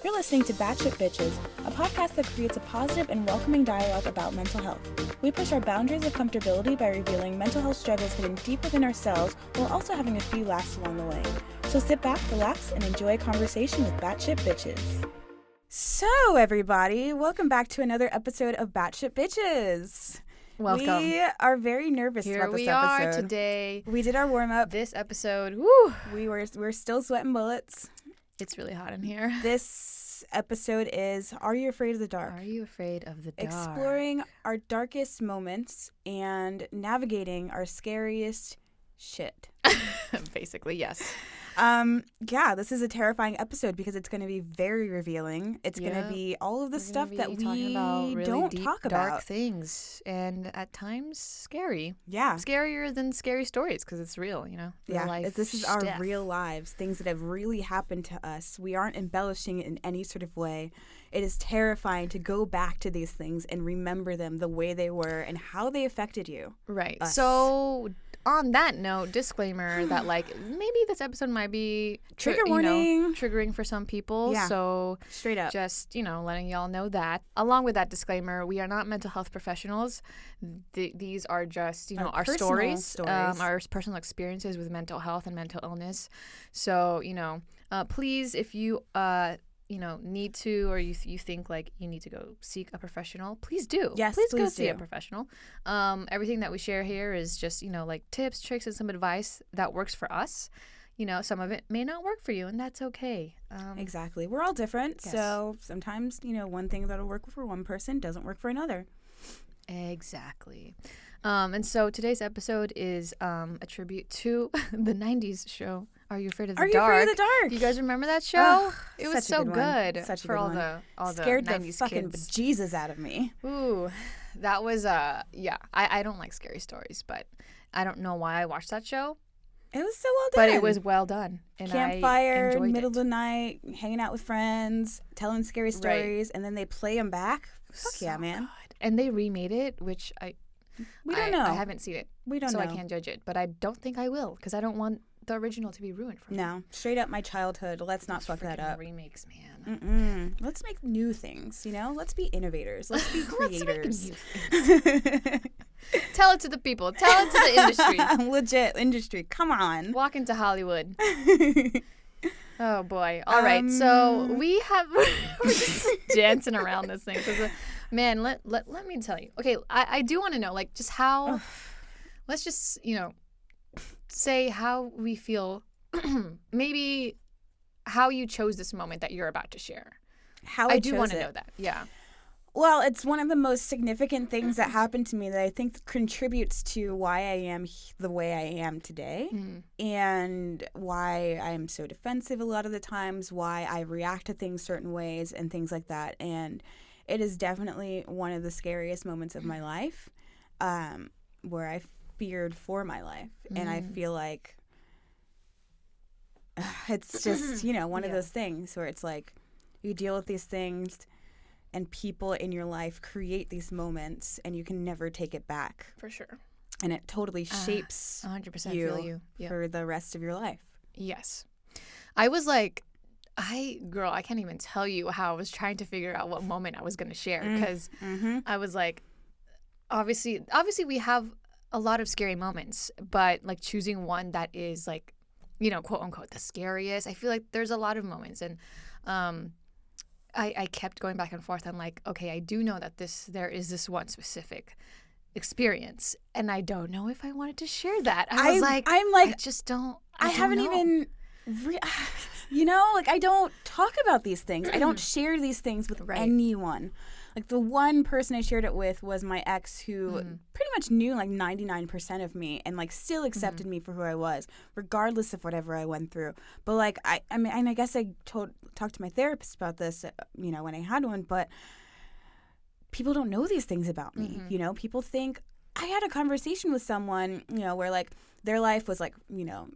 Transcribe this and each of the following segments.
You're listening to Btches, a podcast that creates a positive and welcoming dialogue about mental health. We push our boundaries of comfortability by revealing mental health struggles hidden deep within ourselves while also having a few laughs along the way. So sit back, relax, and enjoy a conversation with Btches. So, everybody, welcome back to another episode of Btches. Welcome. We are very nervous about this episode. Here we are today. We did our warm-up. This episode, woo! We're still sweating bullets. It's really hot in here. This episode is Are You Afraid of the Dark? Are you afraid of the dark? Exploring our darkest moments and navigating our scariest shit. Basically, yes. Yeah, this is a terrifying episode because it's going to be very revealing. It's going to be all of the stuff that we about really don't deep, talk dark about. things, and at times scary. Yeah. Scarier than scary stories because it's real, you know? Real life this is stuff. our real lives, things that have really happened to us. We aren't embellishing it in any sort of way. It is terrifying to go back to these things and remember them the way they were and how they affected you. Right. Us. So, on that note, disclaimer that, like, maybe this episode might be Trigger warning. Triggering for some people. Yeah. So, Straight up. just, letting y'all know that. Along with that disclaimer, we are not mental health professionals. These are just, our stories, our personal experiences with mental health and mental illness. So, please, if you need to, or you think like you need to go seek a professional, please do. Yes, please go please see do. a professional. Everything that we share here is just, like tips, tricks, and some advice that works for us. Some of it may not work for you, and that's okay. Exactly. We're all different. Yes. So sometimes, one thing that'll work for one person doesn't work for another. Exactly. And so today's episode is a tribute to the 90s show, Are You Afraid of the Dark? Are You Afraid of the Dark? You guys remember that show? It was such a so good good Such a for good all one. the Scared 90s the fucking kids. bejesus out of me. Ooh, that was I don't like scary stories, but I don't know why I watched that show. It was so well done. But it was well done. And Campfire, I enjoyed middle of it. the night, hanging out with friends, telling scary stories, and then they play them back. Fuck So yeah, man. good. And they remade it, which We don't know. I haven't seen it. We don't so know. I can't judge it. But I don't think I will because I don't want the original to be ruined for me. No, straight up my childhood. Let's not fuck that up. Remakes, man. Let's make new things, Let's be innovators. Let's be Let's make creators. new things. Tell it to the people. Tell it to the industry. Legit industry. Come on. Walk into Hollywood. Oh boy! All right, so we're just dancing around this thing because, man, let me tell you. Okay, I do want to know, like, just how. Let's just say how we feel. Maybe how you chose this moment that you're about to share. How I do want to know that. Yeah. Well, it's one of the most significant things that happened to me that I think contributes to why I am the way I am today and why I am so defensive a lot of the times, why I react to things certain ways and things like that. And it is definitely one of the scariest moments of my life where I feared for my life. And I feel like it's just, one of those things where it's like you deal with these things and people in your life create these moments and you can never take it back. For sure. And it totally shapes 100% you, feel you. Yep. for the rest of your life. Yes. I was like, I can't even tell you how I was trying to figure out what moment I was going to share because I was like, obviously we have a lot of scary moments, but like choosing one that is like, quote unquote, the scariest. I feel like there's a lot of moments and I kept going back and forth. I'm like, okay, I do know that there is this one specific experience, and I don't know if I wanted to share that. I just don't. I haven't even, I don't talk about these things. I don't share these things with anyone. Like the one person I shared it with was my ex, who pretty much knew like 99% of me and like still accepted me for who I was, regardless of whatever I went through. But like I mean, and I guess I talked to my therapist about this, when I had one. But people don't know these things about me. People think I had a conversation with someone, where like their life was like,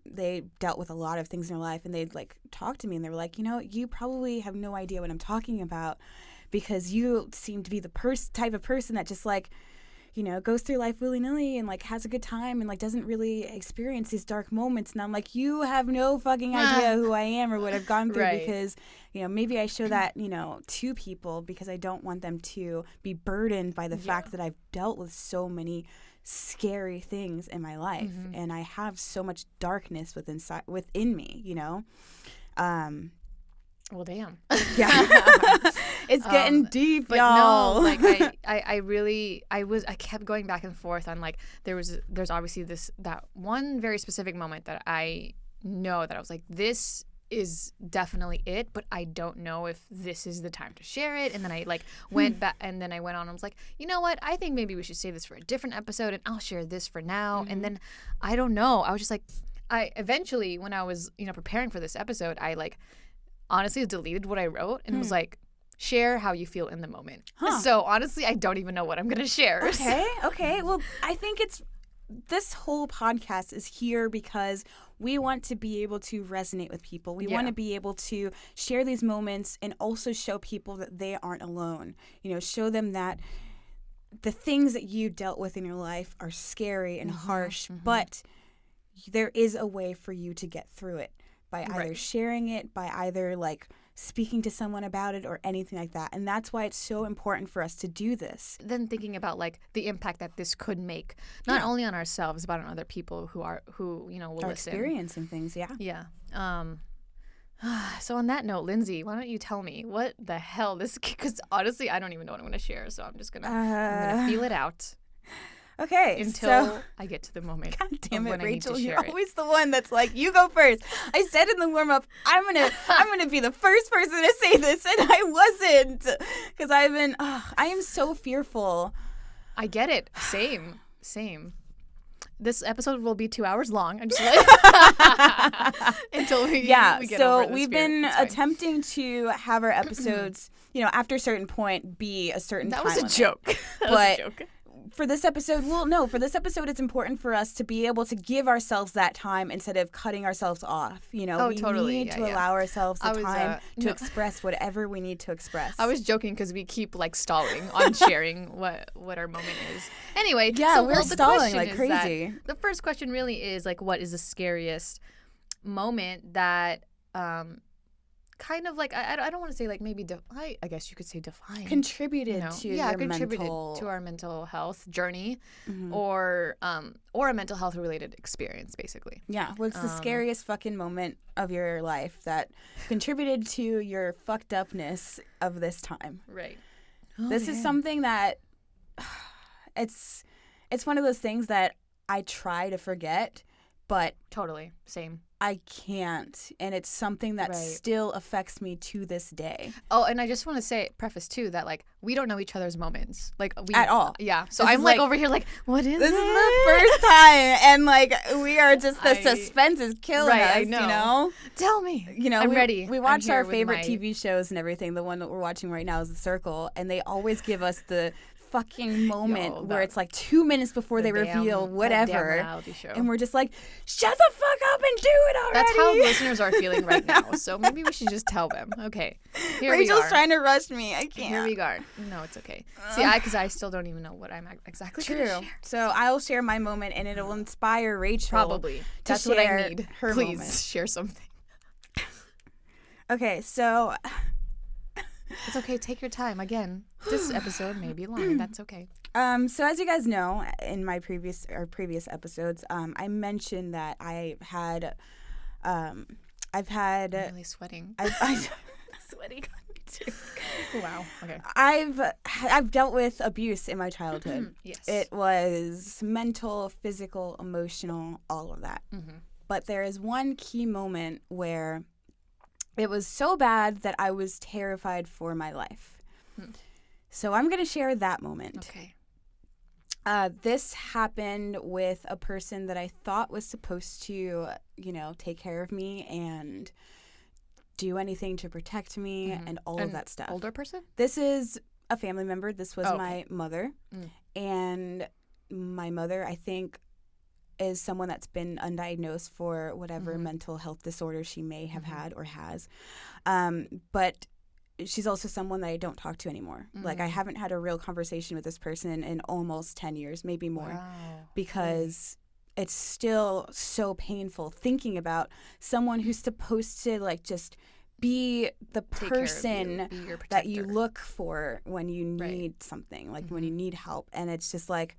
they dealt with a lot of things in their life, and they'd like talk to me, and they were like, you probably have no idea what I'm talking about. Because you seem to be the type of person that just like goes through life willy-nilly and like has a good time and like doesn't really experience these dark moments. And I'm like, you have no fucking idea who I am or what I've gone through because, maybe I show that, to people because I don't want them to be burdened by the fact that I've dealt with so many scary things in my life and I have so much darkness within me, Well, damn. Yeah. It's getting deep, but y'all. No, like I kept going back and forth on like there's obviously that one very specific moment that I know that I was like, this is definitely it, but I don't know if this is the time to share it. And then I like went back and then I went on and was like, you know what? I think maybe we should save this for a different episode and I'll share this for now. And then I don't know. I was just like, I eventually when I was, preparing for this episode, I like honestly deleted what I wrote and was like, share how you feel in the moment. So honestly, I don't even know what I'm going to share. Okay. Well, I think this whole podcast is here because we want to be able to resonate with people. We want to be able to share these moments and also show people that they aren't alone. Show them that the things that you dealt with in your life are scary and harsh, but there is a way for you to get through it by either sharing it, by either like speaking to someone about it or anything like that. And that's why it's so important for us to do this. Then thinking about like the impact that this could make, not only on ourselves, but on other people who will listen. Experiencing things, Yeah. So on that note, Lindsay, why don't you tell me what the hell this, because honestly, I don't even know what I'm going to share. So I'm just going to feel it out. Okay, until I get to the moment. God damn it, Rachel! You're always the one that's like, "You go first." I said in the warm up, "I'm gonna be the first person to say this," and I wasn't because I am so fearful. I get it. Same. This episode will be 2 hours long. I'm just until we get over this we've been attempting to have our episodes, after a certain point, be a certain. That time was a joke. That was a joke. For this episode, it's important for us to be able to give ourselves that time instead of cutting ourselves off. We need to allow ourselves the time to express whatever we need to express. I was joking because we keep like stalling on sharing what our moment is. Anyway, we're stalling like crazy. The first question really is like, what is the scariest moment that kind of like I don't want to say like maybe I guess you could say define contributed to our mental health journey or a mental health related experience basically. What's the scariest fucking moment of your life that contributed to your fucked upness of this time? Right. This is something that it's one of those things that I try to forget, but totally same. I can't, and it's something that still affects me to this day. Oh, and I just want to preface too that like we don't know each other's moments, like at all. Yeah, so I'm like over here like, what is this? This is the first time, and like we are just the suspense is killing us. I know. Tell me. I'm ready. We watch our favorite TV shows and everything. The one that we're watching right now is The Circle, and they always give us the fucking moment where it's like 2 minutes before they reveal whatever, and we're just like, shut the fuck up and do it already. That's how listeners are feeling right now, so maybe we should just tell them. Okay, here Rachel's we are. Trying to rush me. I can't. Here we are. No, it's okay. See, because I still don't even know what I'm exactly going to share. So I'll share my moment, and it'll inspire Rachel. Probably. That's what I need. Please moment. Share something. Okay, so it's okay. Take your time. Again, this episode may be long. That's okay. So as you guys know, in my previous episodes, I mentioned that I've had. I'm really sweating. Sweating. Too. Wow. Okay. I've dealt with abuse in my childhood. Yes. It was mental, physical, emotional, all of that. But there is one key moment where it was so bad that I was terrified for my life. So I'm going to share that moment. Okay. This happened with a person that I thought was supposed to, take care of me and do anything to protect me and all of that stuff. Older person? This is a family member. This was my mother. And my mother, I think, is someone that's been undiagnosed for whatever mental health disorder she may have had or has. But she's also someone that I don't talk to anymore. Like, I haven't had a real conversation with this person in almost 10 years, maybe more. Wow. Because it's still so painful thinking about someone who's supposed to, like, just be the person that you look for when you need something, like when you need help. And it's just like,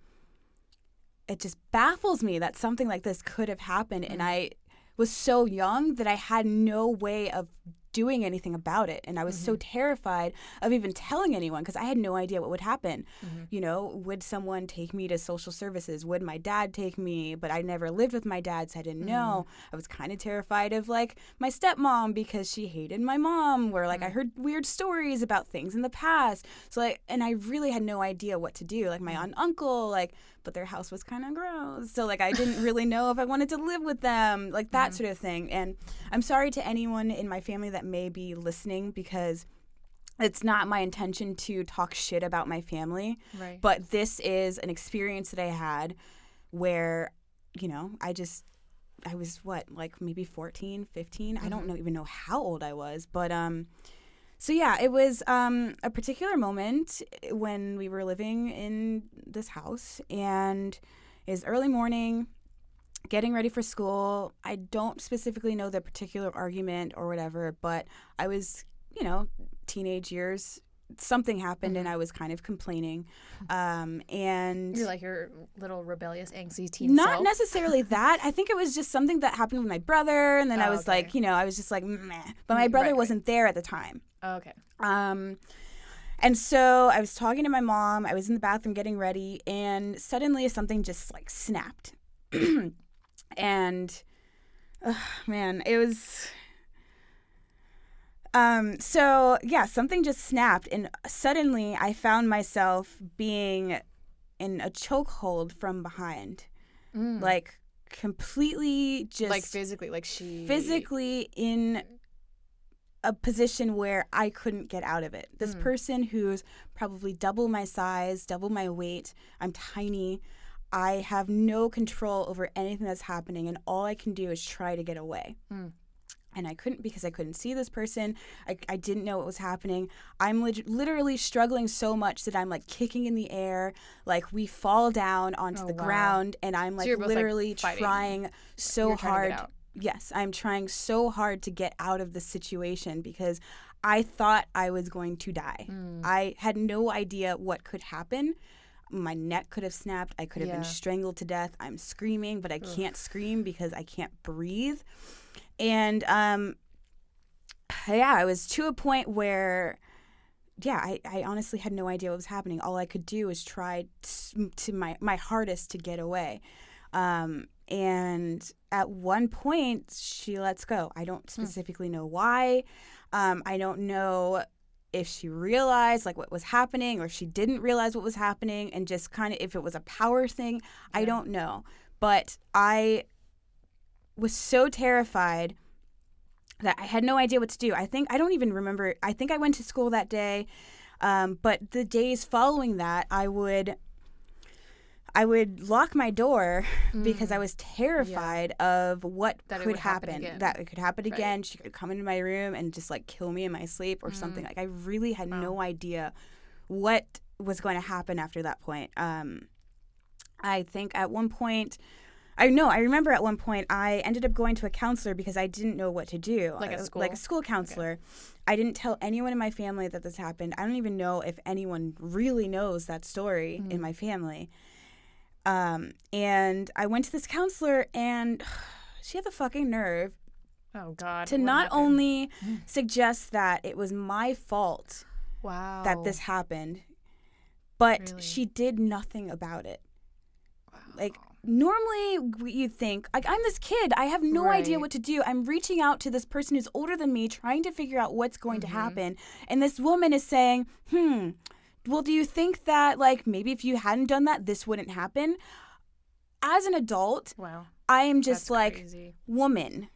it just baffles me that something like this could have happened. And I was so young that I had no way of doing anything about it. And I was so terrified of even telling anyone because I had no idea what would happen. You know, would someone take me to social services? Would my dad take me? But I never lived with my dad, so I didn't know. I was kind of terrified of, like, my stepmom because she hated my mom, where, like, I heard weird stories about things in the past. So, like, and I really had no idea what to do. Like, my aunt and uncle, like, but their house was kind of gross. So, like, I didn't really know if I wanted to live with them, like, that sort of thing. And I'm sorry to anyone in my family that may be listening, because it's not my intention to talk shit about my family. Right. But this is an experience that I had where, you know, I was what, like maybe 14, 15? I don't even know how old I was. But so yeah, it was a particular moment when we were living in this house, and it was early morning, getting ready for school. I don't specifically know the particular argument or whatever, but I was, you know, teenage years. Something happened and I was kind of complaining. And you're like your little rebellious, angsty teen not self? necessarily that. I think it was just something that happened with my brother, and then I was like, you know, I was just like, meh. But my brother wasn't there at the time. Oh, okay. And so I was talking to my mom. I was in the bathroom getting ready, and suddenly something just like snapped. And man, it was so yeah, something just snapped, and suddenly I found myself being in a chokehold from behind. Like completely just like physically in a position where I couldn't get out of it. This person who's probably double my size, double my weight. I'm tiny. I have no control over anything that's happening, and all I can do is try to get away. And I couldn't, because I couldn't see this person. I didn't know what was happening. I'm literally struggling so much that I'm like kicking in the air. Like we fall down onto the ground, and I'm like literally trying so hard. Yes, I'm trying so hard to get out of this situation because I thought I was going to die. I had no idea what could happen. My neck could have snapped. I could have been strangled to death. I'm screaming, but I can't scream because I can't breathe. And I was to a point where, I honestly had no idea what was happening. All I could do was try to my hardest to get away. And at one point, she lets go. I don't specifically know why. I don't know if she realized like what was happening, or if she didn't realize what was happening, and just kind of if it was a power thing. I don't know. But I was so terrified that I had no idea what to do. I don't even remember. I think I went to school that day. But the days following that, I would lock my door because I was terrified of what could happen. That it could happen again. She could come into my room and just like kill me in my sleep or something. Like I really had no idea what was going to happen after that point. I think at one point, I remember at one point I ended up going to a counselor because I didn't know what to do. Like a school? Like a school counselor. Okay. I didn't tell anyone in my family that this happened. I don't even know if anyone really knows that story in my family. And I went to this counselor, and she had the fucking nerve to not only suggest that it was my fault that this happened, but she did nothing about it. Wow. Like, normally you think, like, I'm this kid. I have no idea what to do. I'm reaching out to this person who's older than me, trying to figure out what's going to happen. And this woman is saying, well, do you think that, like, maybe if you hadn't done that, this wouldn't happen? As an adult, I am just like, crazy. Woman.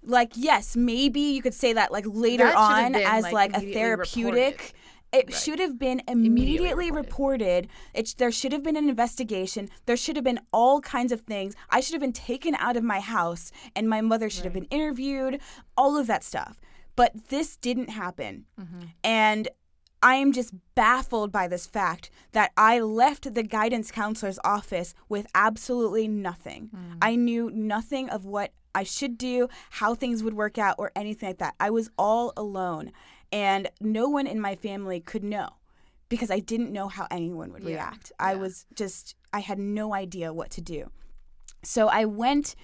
Like, yes, maybe you could say that, like, later on as, like, a therapeutic. It should have been immediately reported. There should have been an investigation. There should have been all kinds of things. I should have been taken out of my house, and my mother should have been interviewed, all of that stuff. But this didn't happen. Mm-hmm. And I am just baffled by this fact that I left the guidance counselor's office with absolutely nothing. I knew nothing of what I should do, how things would work out, or anything like that. I was all alone. And no one in my family could know because I didn't know how anyone would react. I had no idea what to do. So I went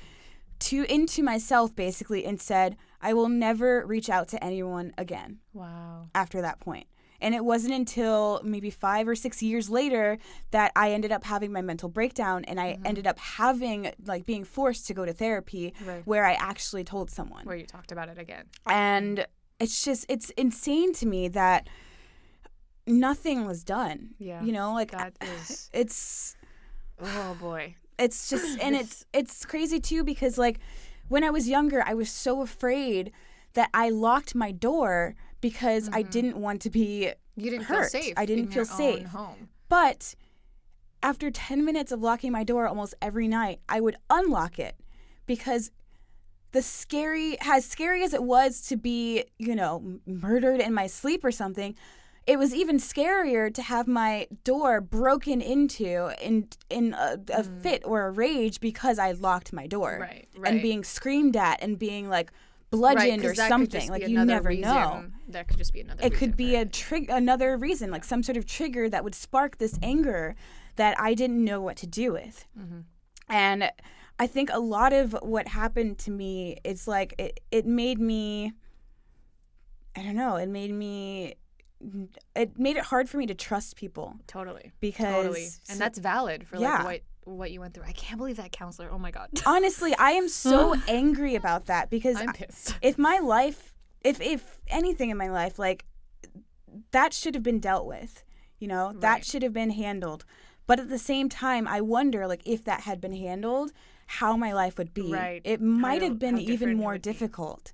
into myself basically and said, I will never reach out to anyone again. Wow. After that point. And it wasn't until maybe 5 or 6 years later that I ended up having my mental breakdown, and I ended up being forced to go to therapy where I actually told someone. Where you talked about it again. And it's insane to me that nothing was done. Yeah. That is... It's... Oh, boy. It's just... And it's crazy, too, because, like, when I was younger, I was so afraid that I locked my door because I didn't want to be You didn't hurt. feel safe. I didn't feel safe. Own home. But after 10 minutes of locking my door almost every night, I would unlock it because as scary as it was to be, murdered in my sleep or something, it was even scarier to have my door broken into in a fit or a rage because I locked my door. Right. And being screamed at and being like bludgeoned or something. Like, you never know. That could just be another reason. It could be another reason, like some sort of trigger that would spark this anger that I didn't know what to do with. And I think a lot of what happened to me is like it made me, I don't know, it made it hard for me to trust people. Totally. Because and that's valid for like what you went through. I can't believe that counselor. Oh my God. Honestly, I am so angry about that because I'm pissed. If my life, if anything in my life, like that should have been dealt with, that should have been handled. But at the same time, I wonder, like, if that had been handled, how my life would be. Right. It might have been even more difficult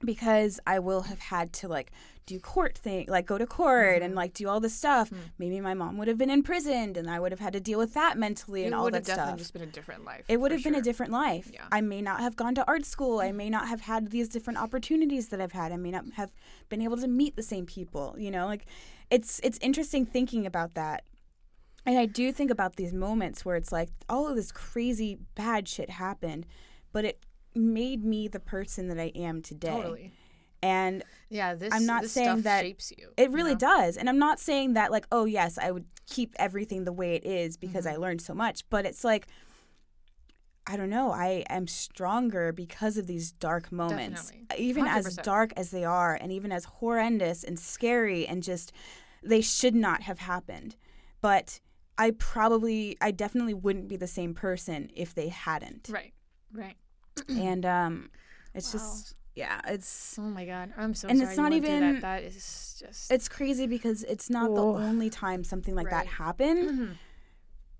because I will have had to like do go to court and like do all this stuff. Maybe my mom would have been imprisoned and I would have had to deal with that mentally and all that stuff. It would have definitely just been a different life. It would have been a different life. Yeah. I may not have gone to art school. I may not have had these different opportunities that I've had. I may not have been able to meet the same people. Like it's interesting thinking about that. And I do think about these moments where it's like all of this crazy bad shit happened, but it made me the person that I am today. Totally. And I'm not saying stuff that shapes you. It really does. And I'm not saying that like, oh yes, I would keep everything the way it is because I learned so much. But it's like, I don't know, I am stronger because of these dark moments. Definitely. Even 100%. As dark as they are and even as horrendous and scary and just, they should not have happened. But I definitely wouldn't be the same person if they hadn't. Right. And it's just, it's... Oh my God, I'm so and sorry it's not even... That is just... It's crazy because it's not the only time something like that happened,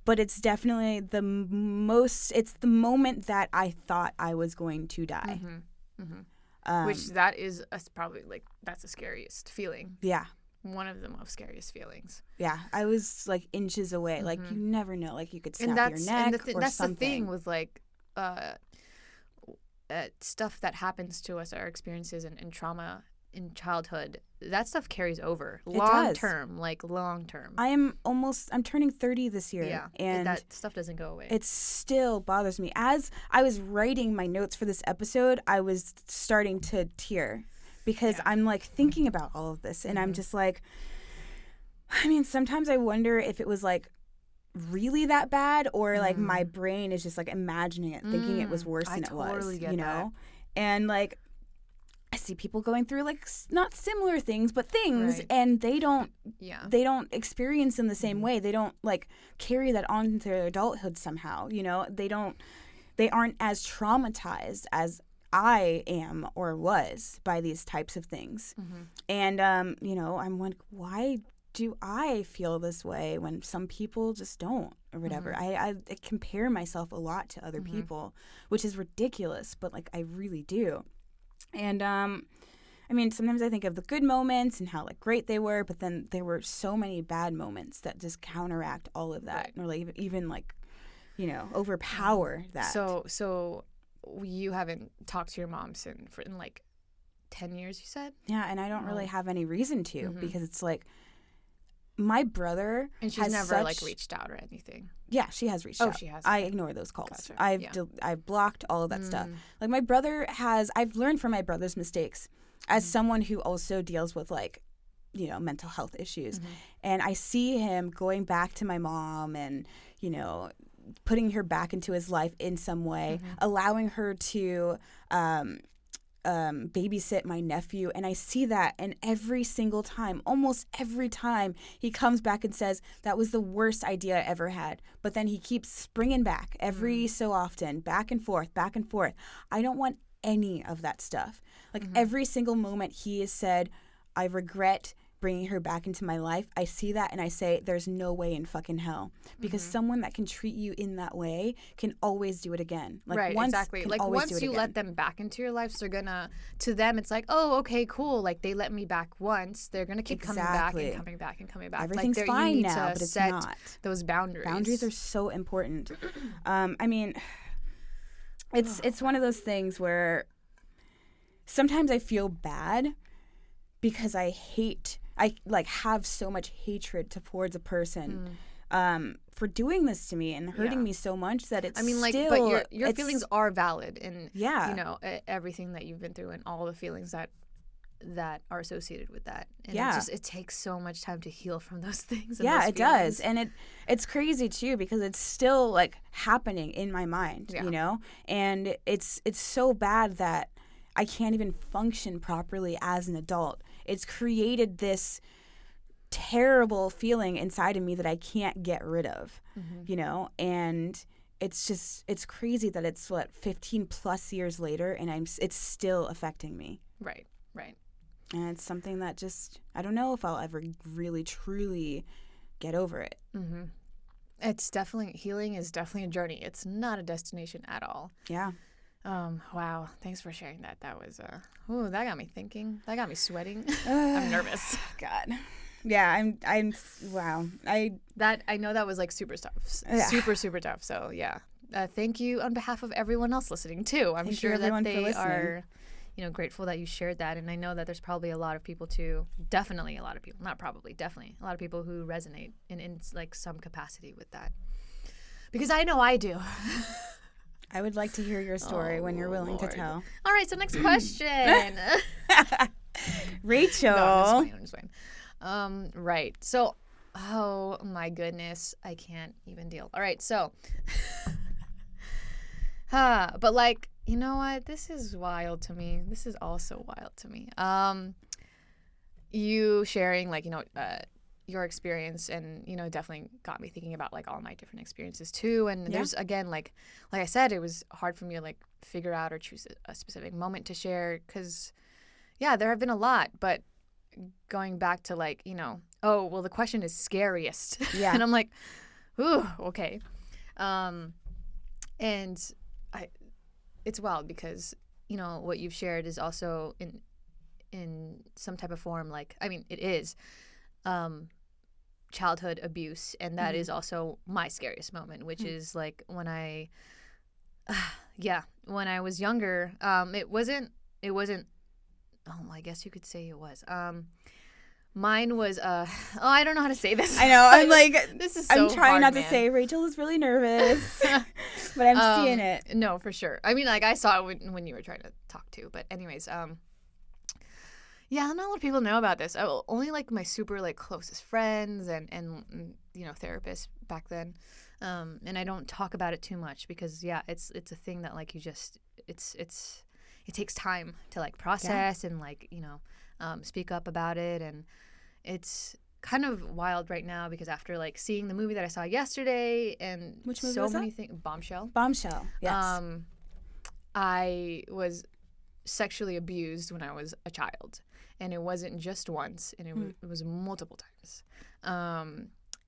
but it's definitely it's the moment that I thought I was going to die. Which that is probably, like, that's the scariest feeling. Yeah. One of the most scariest feelings. Yeah, I was like inches away. Like you never know. Like you could snap your neck or that's something. The thing with like stuff that happens to us, our experiences and trauma in childhood. That stuff carries over long term. I'm turning 30 this year. Yeah, and that stuff doesn't go away. It still bothers me. As I was writing my notes for this episode, I was starting to tear. Because I'm like thinking about all of this and I'm just like, I mean, sometimes I wonder if it was like really that bad or like my brain is just like imagining it, thinking it was worse than it was, get that. And like I see people going through like not similar things, but things and they don't experience in the same way. They don't like carry that on into their adulthood somehow, they aren't as traumatized as I am or was by these types of things. And, I'm like, why do I feel this way when some people just don't or whatever? I compare myself a lot to other people, which is ridiculous, but like I really do. And, I mean, sometimes I think of the good moments and how like great they were, but then there were so many bad moments that just counteract all of that or like even like, overpower that. So you haven't talked to your mom in like 10 years, you said? Yeah, and I don't really have any reason to because it's like my brother and she's never like reached out or anything. Yeah, she has reached out. Oh, she has. I ignore those calls. Gotcha. I've blocked all of that stuff. Like my brother has. I've learned from my brother's mistakes as someone who also deals with like, you know, mental health issues, and I see him going back to my mom and, you know, putting her back into his life in some way, allowing her to babysit my nephew. And I see that, and every single time, almost every time, he comes back and says, that was the worst idea I ever had. But then he keeps springing back every so often, back and forth, back and forth. I don't want any of that stuff. Like every single moment he has said, I regret bringing her back into my life. I see that and I say, there's no way in fucking hell, because someone that can treat you in that way can always do it again. Like right, once exactly. Like once you let them back into your life, so they're gonna, to them, it's like, oh, okay, cool. Like they let me back once, they're gonna keep coming back and coming back and coming back. Everything's like fine you need now, to but it's set not. Those boundaries. Boundaries are so important. I mean, it's one of those things where sometimes I feel bad because I like have so much hatred towards a person for doing this to me and hurting me so much that it's, I mean, like, still, but your feelings are valid, and you know, everything that you've been through and all the feelings that are associated with that. And it takes so much time to heal from those things. And those it does. And it's crazy too, because it's still like happening in my mind, you know, and it's so bad that I can't even function properly as an adult. It's created this terrible feeling inside of me that I can't get rid of, you know? And it's crazy that it's 15 plus years later and it's still affecting me. Right, right. And it's something that just, I don't know if I'll ever really, truly get over it. It's definitely, healing is definitely a journey. It's not a destination at all. Yeah. Wow. Thanks for sharing that. That was, that got me thinking. That got me sweating. I'm nervous. God. Yeah, wow. I know that was like super tough. Super, super tough. So yeah. Thank you on behalf of everyone else listening too. I'm sure that they are, you know, grateful that you shared that. And I know that there's probably a lot of people too, definitely a lot of people, not probably, definitely a lot of people who resonate in like some capacity with that. Because I know I do. I would like to hear your story when you're willing to tell. All right, so next question. Rachel. No, I'm just fine. Right. So, oh my goodness, I can't even deal. All right, so, but like, you know what? This is wild to me. This is also wild to me. You sharing, like, you know, your experience, and, you know, definitely got me thinking about like all my different experiences too. And there's, again, like I said, it was hard for me to like figure out or choose a specific moment to share, because there have been a lot, but going back to like, you know, oh, well, the question is scariest. Yeah. And I'm like, ooh, okay. And it's wild because, you know, what you've shared is also in some type of form, like, I mean, it is childhood abuse, and that is also my scariest moment, which is like when I was younger. It wasn't I guess you could say it was. Mine was I don't know how to say this. I know. I'm like, this is so I'm trying hard, not man. to say Rachel is really nervous, but I'm seeing it. No, for sure. I mean, like, I saw it when you were trying to talk too. But anyways, not a lot of people know about this. Only like my super like closest friends and you know, therapists back then. And I don't talk about it too much because it's a thing that like you just it takes time to like process and like, you know, speak up about it. And it's kind of wild right now because after like seeing the movie that I saw yesterday and which movie so was many that? things, Bombshell, yes. I was sexually abused when I was a child, and it wasn't just once, and it was multiple times.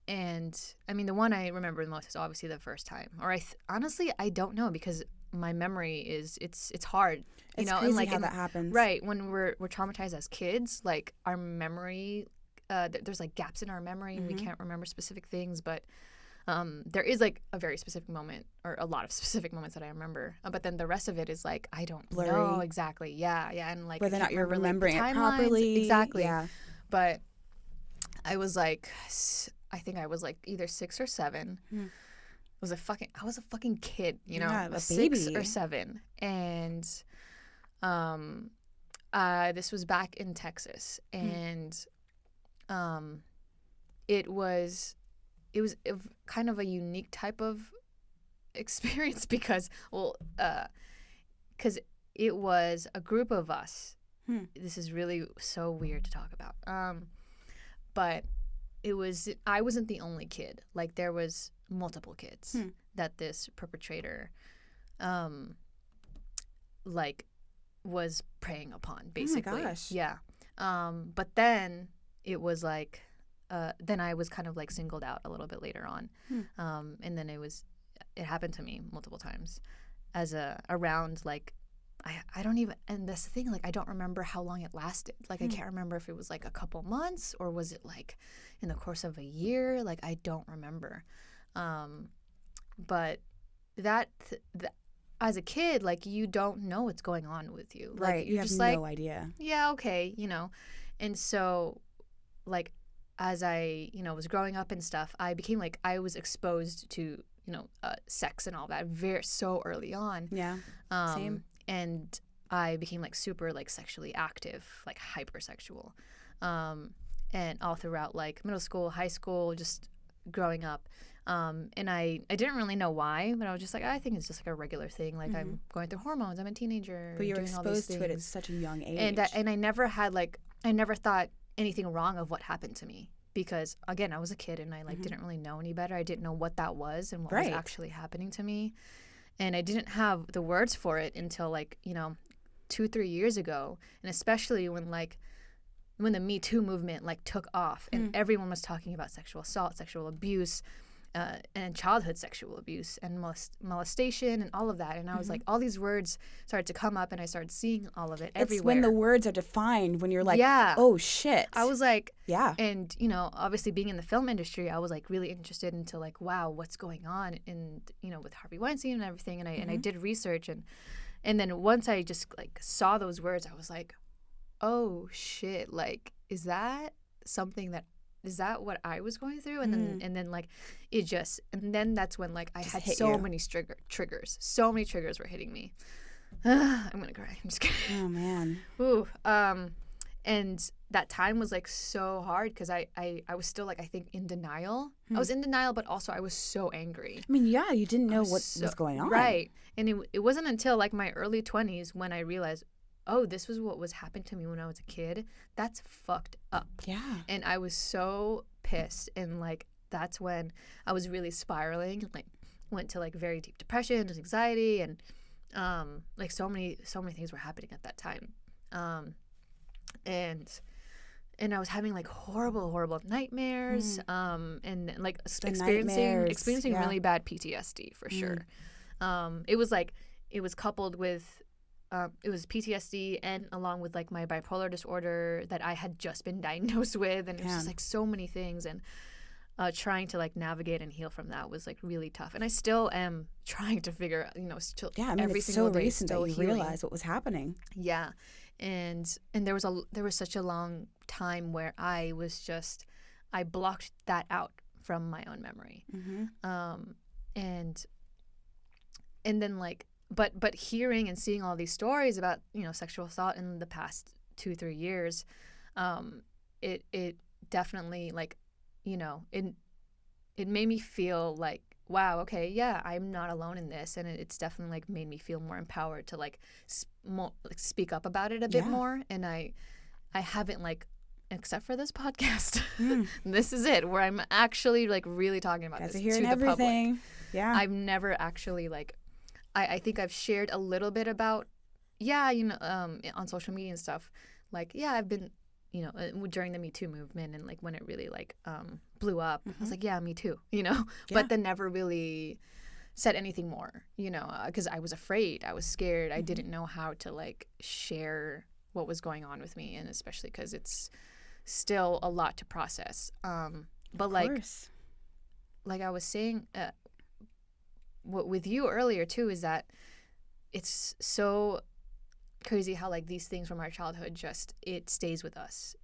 And I mean, the one I remember the most is obviously the first time. Or honestly, I don't know, because my memory is it's hard. It's know, crazy and like how that happens. Right, when we're traumatized as kids, like our memory, there's like gaps in our memory, and we can't remember specific things. But There is like a very specific moment, or a lot of specific moments that I remember, but then the rest of it is like I don't blurry. know exactly. Yeah, and like whether or not you're remembering like, it properly. Exactly. Yeah. But I was like, I think I was like either 6 or 7. I was a fucking kid, you know, yeah, a 6 baby. or 7, and this was back in Texas, and it was kind of a unique type of experience because it was a group of us. This is really so weird to talk about. But I wasn't the only kid. Like there was multiple kids that this perpetrator like was preying upon, basically. Oh my gosh. Yeah. But then it was like then I was kind of like singled out a little bit later on. And then it happened to me multiple times around like I don't even, and that's the thing, like I don't remember how long it lasted. Like I can't remember if it was like a couple months or was it like in the course of a year. Like I don't remember. But that as a kid, like you don't know what's going on with you. Like, right. You have just no like, idea. Yeah, okay, you know. And so like as I, you know, was growing up and stuff, I became like, I was exposed to, you know, sex and all that so early on. Yeah. Same. And I became like super like sexually active, like hypersexual. And all throughout like middle school, high school, just growing up. And I didn't really know why, but I was just like, I think it's just like a regular thing. Like I'm going through hormones. I'm a teenager. But you're doing exposed all these to it at things. such a young age. And I never had like, I never thought anything wrong of what happened to me. Because again, I was a kid and I like didn't really know any better. I didn't know what that was and what was actually happening to me. And I didn't have the words for it until like, you know, 2-3 years ago. And especially when the Me Too movement like took off and everyone was talking about sexual assault, sexual abuse, and childhood sexual abuse and molestation and all of that. And I was like, all these words started to come up and I started seeing all of it everywhere. It's when the words are defined, when you're like, oh shit. I was like, yeah. And, you know, obviously being in the film industry, I was like really interested into like, wow, what's going on in, you know, with Harvey Weinstein and everything. And I did research and then once I just like saw those words, I was like, oh shit, like, is that what I was going through? And then like it just, and then that's when like I had so many triggers. So many triggers were hitting me. I'm gonna cry. I'm just kidding. Oh man. Ooh. And that time was like so hard because I was still like, I think in denial. I was in denial, but also I was so angry. I mean, yeah, you didn't know what was going on. Right. And it wasn't until like my early 20s when I realized, oh, this was what was happening to me when I was a kid. That's fucked up. Yeah. And I was so pissed. And like, that's when I was really spiraling. Like, went to like very deep depression and anxiety. And like so many things were happening at that time. And I was having like horrible nightmares. And like experiencing really bad PTSD for sure. It was coupled with it was PTSD and along with like my bipolar disorder that I had just been diagnosed with, and it was just like so many things, and trying to like navigate and heal from that was like really tough, and I still am trying to figure, you know, still every it's single so day recent still that you healing. realize what was happening. Yeah, and there was such a long time where I blocked that out from my own memory, and then like. But hearing and seeing all these stories about, you know, sexual assault in the past 2-3 years, it definitely like, you know, it made me feel like, wow, okay, yeah, I'm not alone in this, and it's definitely like made me feel more empowered to like speak up about it a bit more, and I haven't like, except for this podcast, this is it where I'm actually like really talking about this to the public. Yeah, I've never actually like. I think I've shared a little bit about, you know, on social media and stuff. Like, yeah, I've been, you know, during the Me Too movement and like when it really like blew up, I was like, yeah, me too, you know, but then never really said anything more, you know, because I was afraid, I was scared, I didn't know how to like share what was going on with me, and especially because it's still a lot to process. But like, like I was saying with you earlier too, is that it's so crazy how like these things from our childhood it stays with us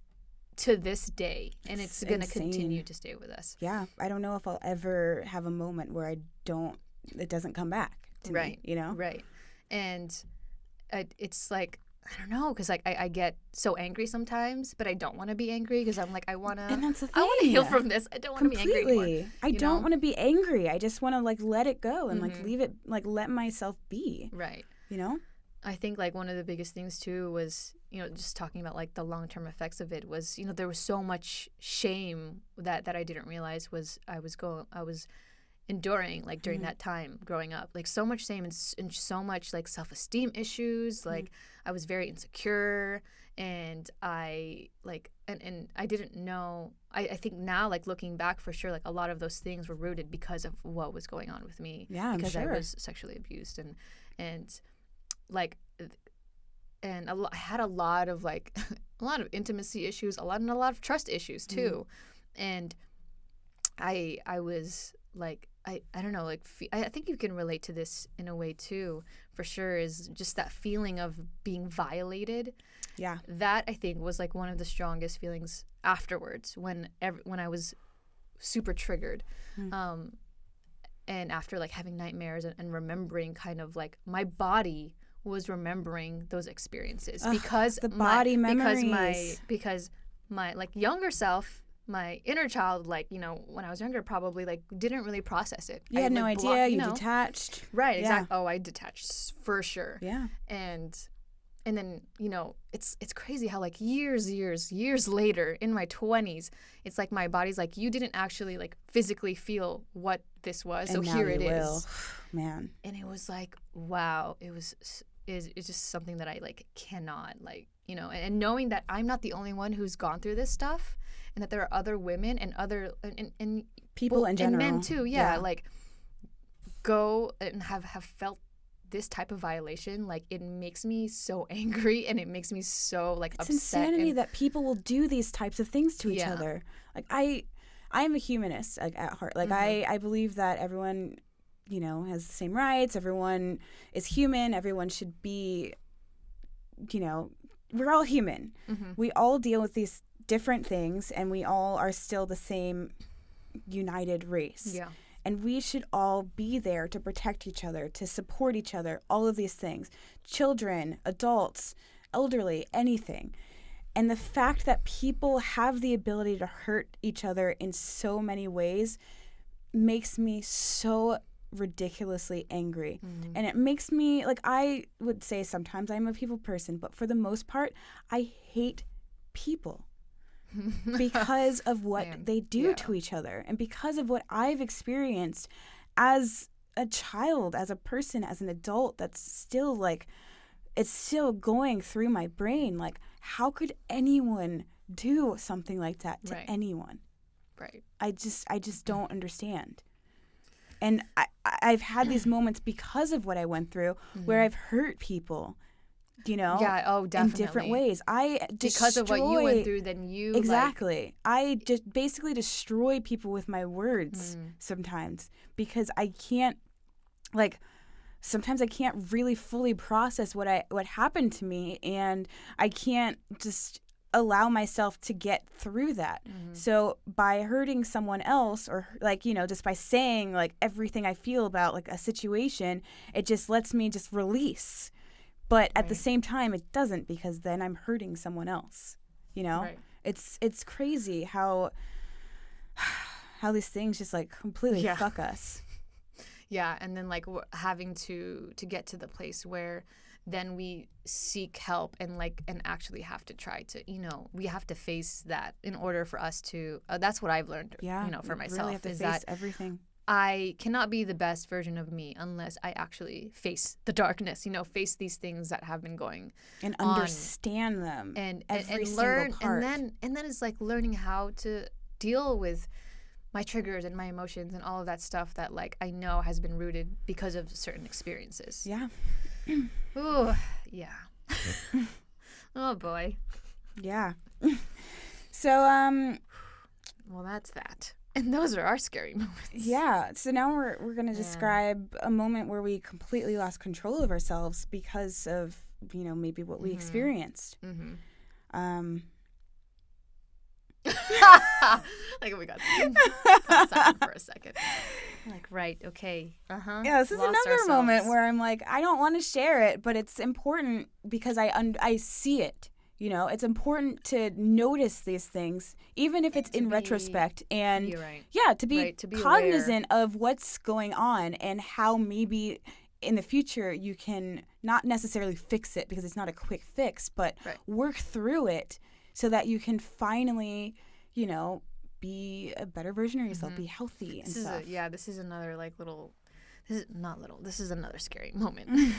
to this day, and it's gonna continue to stay with us. Yeah, I don't know if I'll ever have a moment where it doesn't come back to me, you know? Right. And it's like, I don't know, because like I get so angry sometimes, but I don't want to be angry because I'm like, I want to heal from this. I don't want to be angry anymore. I don't want to be angry. I just want to like let it go and like leave it, like let myself be. Right. You know? I think like one of the biggest things too was, just talking about like the long-term effects of it was, there was so much shame that I didn't realize I was enduring like during that time growing up, like so much shame and so much like self-esteem issues. Like I was very insecure, and I like and I didn't know. I think now, like looking back, for sure, like a lot of those things were rooted because of what was going on with me. Yeah, because I'm sure. I was sexually abused and like. And I had a lot of like a lot of intimacy issues, a lot of trust issues too, and I was like I don't know, like I think you can relate to this in a way too, for sure, is just that feeling of being violated. Yeah, that I think was like one of the strongest feelings afterwards when I was super triggered, and after like having nightmares and remembering kind of like my body was remembering those experiences because the body memories. Because my like younger self, my inner child, like when I was younger, probably like didn't really process it. You had no idea. You detached. Right. Exactly. Oh, I detached for sure. Yeah. And then it's crazy how like years later in my 20s, it's like my body's like, you didn't actually like physically feel what this was, and so now here it will. is. Man. And it was like, wow, it's just something that I like cannot like, and knowing that I'm not the only one who's gone through this stuff, and that there are other women and other and people in general, and men too, like go and have felt this type of violation. Like it makes me so angry, and it makes me so like it's upset. It's insanity that people will do these types of things to each other. Like I am a humanist, like at heart. Like I believe that everyone has the same rights. Everyone is human. Everyone should be, we're all human. We all deal with these different things, and we all are still the same united race. Yeah. And we should all be there to protect each other, to support each other, all of these things. Children, adults, elderly, anything. And the fact that people have the ability to hurt each other in so many ways makes me so ridiculously angry. And it makes me, like, I would say sometimes I'm a people person, but for the most part, I hate people because of what they do to each other, and because of what I've experienced as a child, as a person, as an adult. That's still like, it's still going through my brain. Like, how could anyone do something like that to anyone? Right. I just don't understand. And I've had these moments because of what I went through where I've hurt people, Yeah, oh, definitely. in different ways. Because of what you went through, then you... Exactly. I just basically destroy people with my words sometimes, because I can't, like, sometimes I can't really fully process what happened to me, and I can't just allow myself to get through that. So by hurting someone else, or like, just by saying like everything I feel about like a situation, it just lets me just release. But at the same time, it doesn't, because then I'm hurting someone else. It's crazy how these things just like completely fuck us. Yeah, and then like having to get to the place where then we seek help and actually have to try to, we have to face that in order for us to, that's what I've learned, for myself, really have to is face that everything. I cannot be the best version of me unless I actually face the darkness, face these things that have been going and on, understand them and every learn, single part. and then it's like learning how to deal with my triggers and my emotions and all of that stuff that like I know has been rooted because of certain experiences. Yeah. Ooh, yeah. Oh boy. Yeah. So well, that's that. And those are our scary moments. Yeah. So now we're going to describe a moment where we completely lost control of ourselves because of, maybe what we experienced. Like we got silent for a second. Like, right, okay. Yeah, this is another moment where I'm like, I don't want to share it, but it's important because I see it. It's important to notice these things, even if it's in retrospect, and to be cognizant of what's going on and how maybe in the future you can not necessarily fix it because it's not a quick fix, but work through it so that you can finally, be a better version of yourself, be healthy and stuff. This is another this is another scary moment.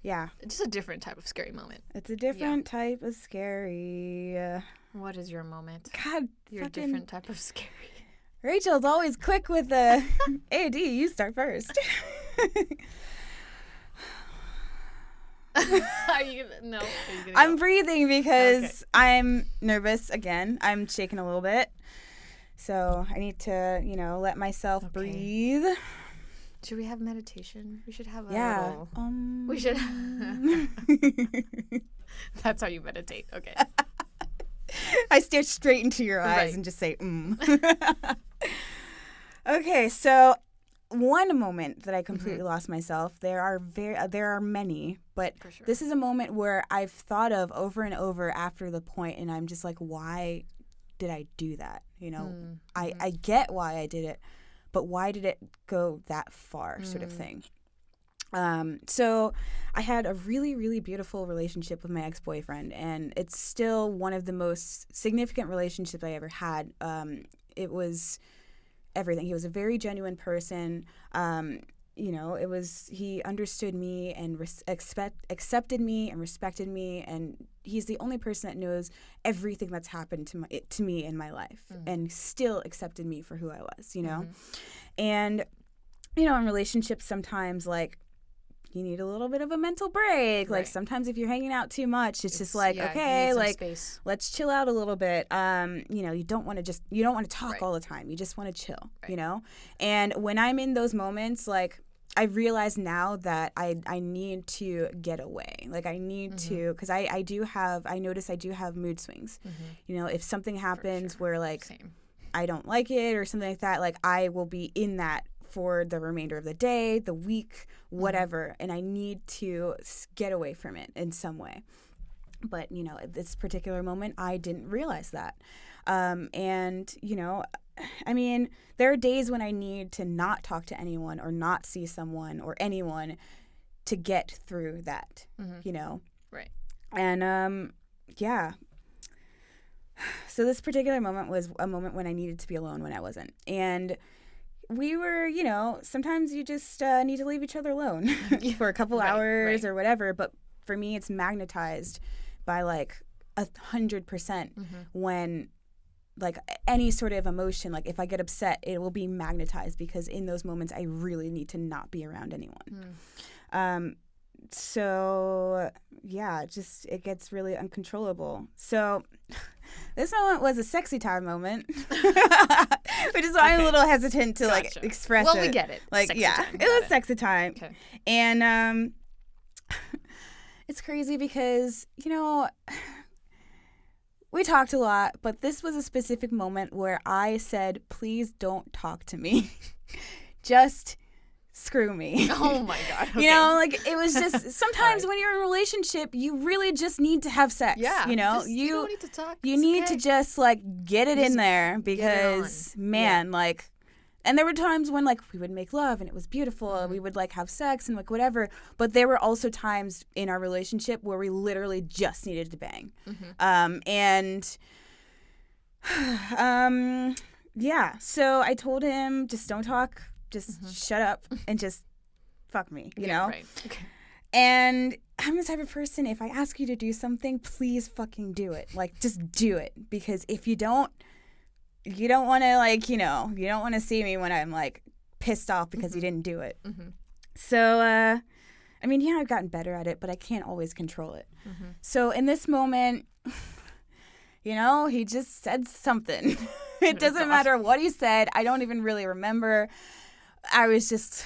Yeah. It's just a different type of scary moment. It's a different type of scary. What is your moment? God, your different type of scary. Rachel's always quick with the AD. You start first. I'm breathing because I'm nervous again. I'm shaking a little bit. So I need to, let myself breathe. Should we have meditation? We should have a little... We should... That's how you meditate. Okay. I stare straight into your eyes and just say, Okay, so one moment that I completely lost myself. There are many, but this is a moment where I've thought of over and over after the point, and I'm just like, why did I do that? I get why I did it, but why did it go that far, sort of thing. So I had a really, really beautiful relationship with my ex-boyfriend, and it's still one of the most significant relationships I ever had. It was everything. He was a very genuine person. He understood me and accepted me and respected me, and he's the only person that knows everything that's happened to me in my life, and still accepted me for who I was, And, in relationships sometimes, like, you need a little bit of a mental break. Like, sometimes if you're hanging out too much, it's just like, okay, like, space. Let's chill out a little bit. You don't want to talk all the time. You just want to chill, And when I'm in those moments, like, I realize now that I need to get away. Like, I need to, because I notice I do have mood swings. If something happens where, like, I don't like it or something like that, like, I will be in that for the remainder of the day, the week, whatever, and I need to get away from it in some way. But, at this particular moment, I didn't realize that. There are days when I need to not talk to anyone or not see someone or anyone to get through that, Right. And, So this particular moment was a moment when I needed to be alone when I wasn't. And we were, sometimes you just need to leave each other alone for a couple hours or whatever. But for me, it's magnetized by like 100% when like any sort of emotion, like if I get upset, it will be magnetized because in those moments, I really need to not be around anyone. So yeah, it gets really uncontrollable. So this moment was a sexy time moment, which is why I'm a little hesitant to like express it. Well, we get it. Like, sexy time. It was sexy time. Okay. And it's crazy because, we talked a lot, but this was a specific moment where I said, please don't talk to me. Just screw me. Oh my God. Okay. Like it was just sometimes when you're in a relationship, you really just need to have sex. Yeah. You don't need to talk. You need to just like get it in there because like, and there were times when like we would make love and it was beautiful and we would like have sex and like whatever. But there were also times in our relationship where we literally just needed to bang. So I told him, just don't talk. Just shut up and just fuck me, you know? Right. Okay. And I'm the type of person, if I ask you to do something, please fucking do it. Like, just do it. Because if you don't want to, like, you don't want to see me when I'm, like, pissed off because you didn't do it. So, I've gotten better at it, but I can't always control it. So in this moment, he just said something. It doesn't matter what he said. I don't even really remember. I was just...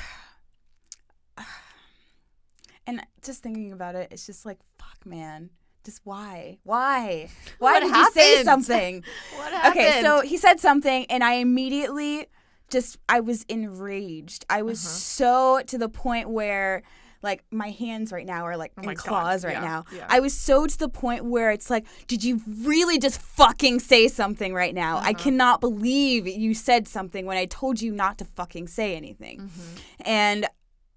And just thinking about it, it's just like, fuck, man. Just why? Why did you say something? What happened? Okay, so he said something, and I immediately I was enraged. I was so to the point where, like, my hands right now are, like, in claws right now. Yeah. I was so to the point where it's like, did you really just fucking say something right now? I cannot believe you said something when I told you not to fucking say anything. And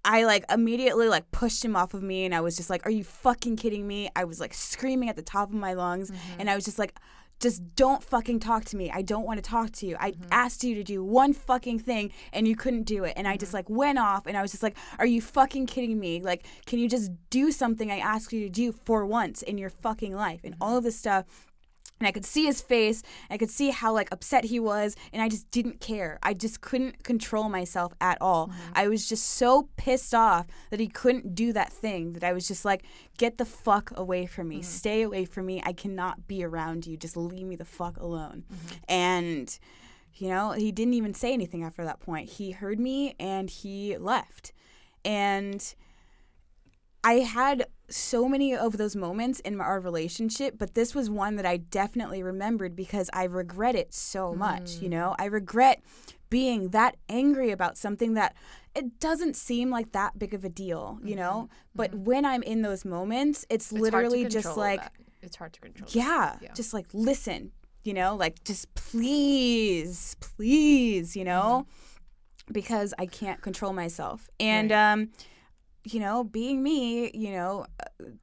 I, like, immediately, like, pushed him off of me, and I was just like, are you fucking kidding me? I was, like, screaming at the top of my lungs, and I was just like, just don't fucking talk to me. I don't want to talk to you. I asked you to do one fucking thing, and you couldn't do it. And I just, like, went off, and I was just like, are you fucking kidding me? Like, can you just do something I asked you to do for once in your fucking life? And all of this stuff. And I could see his face. I could see how, like, upset he was. And I just didn't care. I just couldn't control myself at all. I was just so pissed off that he couldn't do that thing that I was just like, get the fuck away from me. Stay away from me. I cannot be around you. Just leave me the fuck alone. And, you know, he didn't even say anything after that point. He heard me and he left. And I had so many of those moments in our relationship, but this was one that I definitely remembered because I regret it so much, you know? I regret being that angry about something that it doesn't seem like that big of a deal, you know? But when I'm in those moments, it's literally just like... It's hard to control. Yeah, just like, listen, you know? Like, just please, you know? Because I can't control myself. And, you know, being me, you know,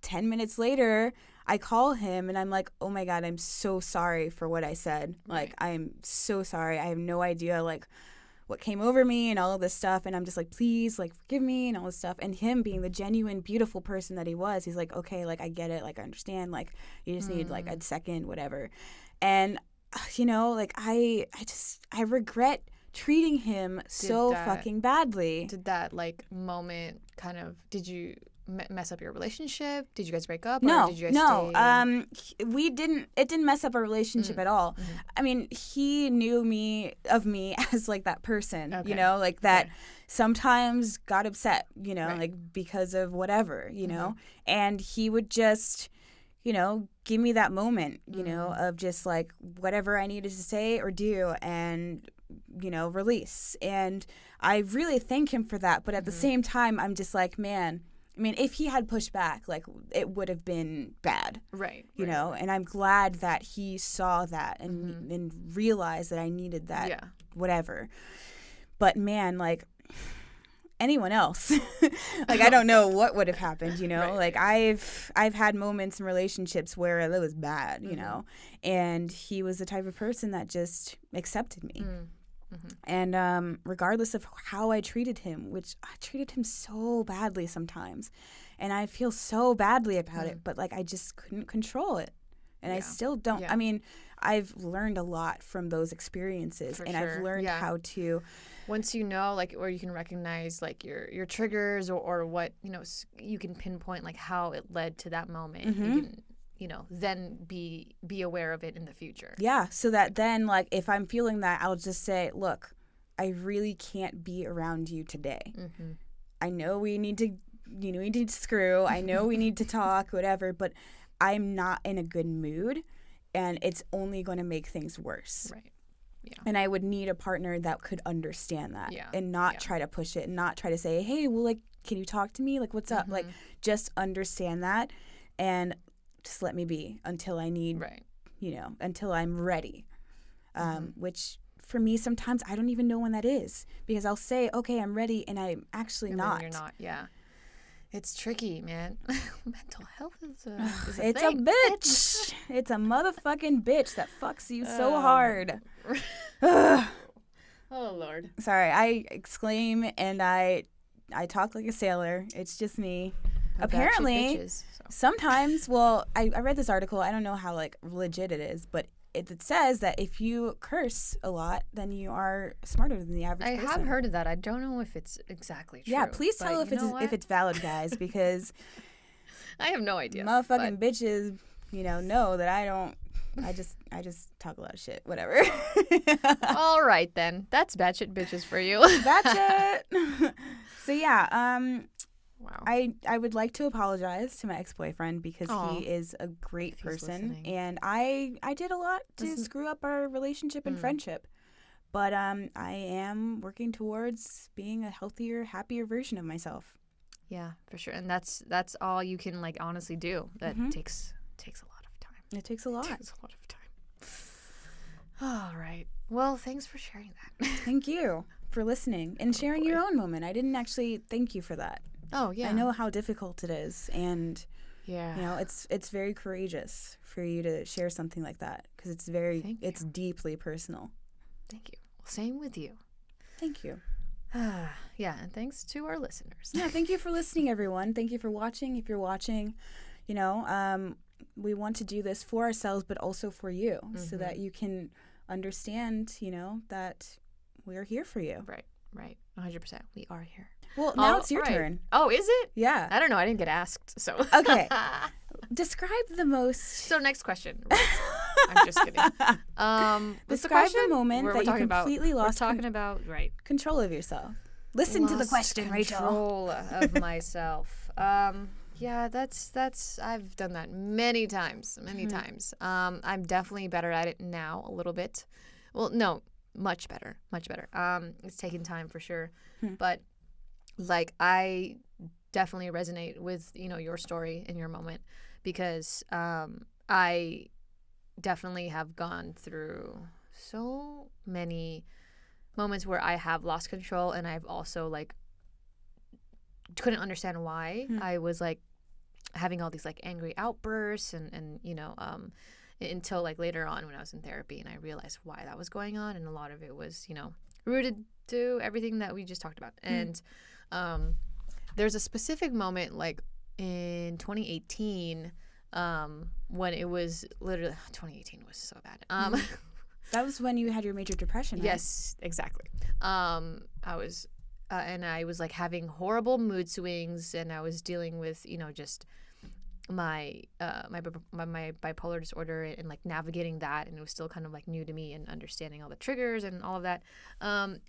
10 minutes later, I call him and I'm like, oh my God, I'm so sorry for what I said. Like, I am so sorry. I have no idea, like, what came over me and all of this stuff. And I'm just like, please, like, forgive me and all this stuff. And him being the genuine, beautiful person that he was, he's like, okay, like, I get it. Like, I understand. Like, you just need, like, a second, whatever. And, you know, like, I regret treating him fucking badly. Did that, like, moment kind of, did you mess up your relationship? Did you guys break up? Or did you guys stay? We didn't, it didn't mess up our relationship at all. I mean, he knew of me as, like, that person, you know, like, that sometimes got upset, you know, like, because of whatever, you know, and he would just, you know, give me that moment, you know, of just, like, whatever I needed to say or do and, you know, release. And I really thank him for that. But at the same time, I'm just like, man, I mean, if he had pushed back, like, it would have been bad. You know, and I'm glad that he saw that and realized that I needed that, whatever. But man, like, anyone else, like, I don't know what would have happened, you know? Like, I've had moments in relationships where it was bad, you know? And he was the type of person that just accepted me. And regardless of how I treated him, which I treated him so badly sometimes, and I feel so badly about it, but, like, I just couldn't control it. And I still don't. I mean, I've learned a lot from those experiences, I've learned how to... Once you know, like, or you can recognize, like, your triggers or what, you know, you can pinpoint, like, how it led to that moment. You can, you know, then be aware of it in the future. Yeah, so that then, like, if I'm feeling that, I'll just say, look, I really can't be around you today. I know we need to, you know, we need to screw. I know we need to talk, whatever, but I'm not in a good mood, and it's only going to make things worse. And I would need a partner that could understand that and not try to push it and not try to say, hey, well, like, can you talk to me? Like, what's up? Like, just understand that and just let me be until I need, you know, until I'm ready. Which for me, sometimes I don't even know when that is because I'll say, okay, I'm ready, and I'm actually not. You're not, It's tricky, man. Mental health is a it's thing. A bitch. It's a motherfucking bitch that fucks you so hard. Oh, Lord. Sorry, I exclaim and I talk like a sailor. It's just me. Apparently, Btches, so. Sometimes, well, I read this article. I don't know how, like, legit it is, but it says that if you curse a lot, then you are smarter than the average person. I have heard of that. I don't know if it's exactly true. Yeah, please tell if it's valid, guys, because I have no idea. Motherfucking bitches, you know that I don't I just talk a lot of shit. Whatever. All right then. That's Batshit Bitches for you. Batshit. So yeah, Wow. I would like to apologize to my ex-boyfriend because he is a great person, and I did a lot to screw up our relationship and friendship. But I am working towards being a healthier, happier version of myself. Yeah, for sure. And that's all you can like honestly do. That takes a lot of time. It takes a lot. It takes a lot of time. All right. Well, thanks for sharing that. Thank you for listening and sharing your own moment. I didn't actually thank you for that. Oh, yeah. I know how difficult it is, and yeah, you know, it's very courageous for you to share something like that because it's deeply personal. Thank you. Well, same with you. Thank you. Yeah, and thanks to our listeners. Yeah, thank you for listening, everyone. Thank you for watching. If you're watching, you know, we want to do this for ourselves, but also for you, so that you can understand, you know, that we're here for you. Right. 100%. We are here. Well, now it's your turn. Oh, is it? Yeah. I don't know. I didn't get asked, so. Okay. Describe the most. So next question. I'm just kidding. Describe the moment that you completely lost. We're talking about control of yourself. Listen to the question, Rachel. Control of myself. Yeah, that's. I've done that many times. I'm definitely better at it now, a little bit. Well, no, much better. It's taking time for sure, but like I definitely resonate with your story and your moment because I definitely have gone through so many moments where I have lost control, and I've also like couldn't understand why I was like having all these like angry outbursts and until like later on when I was in therapy and I realized why that was going on, and a lot of it was rooted to everything that we just talked about. And there's a specific moment like in 2018 when it was literally 2018 was so bad. That was when you had your major depression, right? Yes, exactly. I was like having horrible mood swings, and I was dealing with just my bipolar disorder and like navigating that, and it was still kind of like new to me and understanding all the triggers and all of that.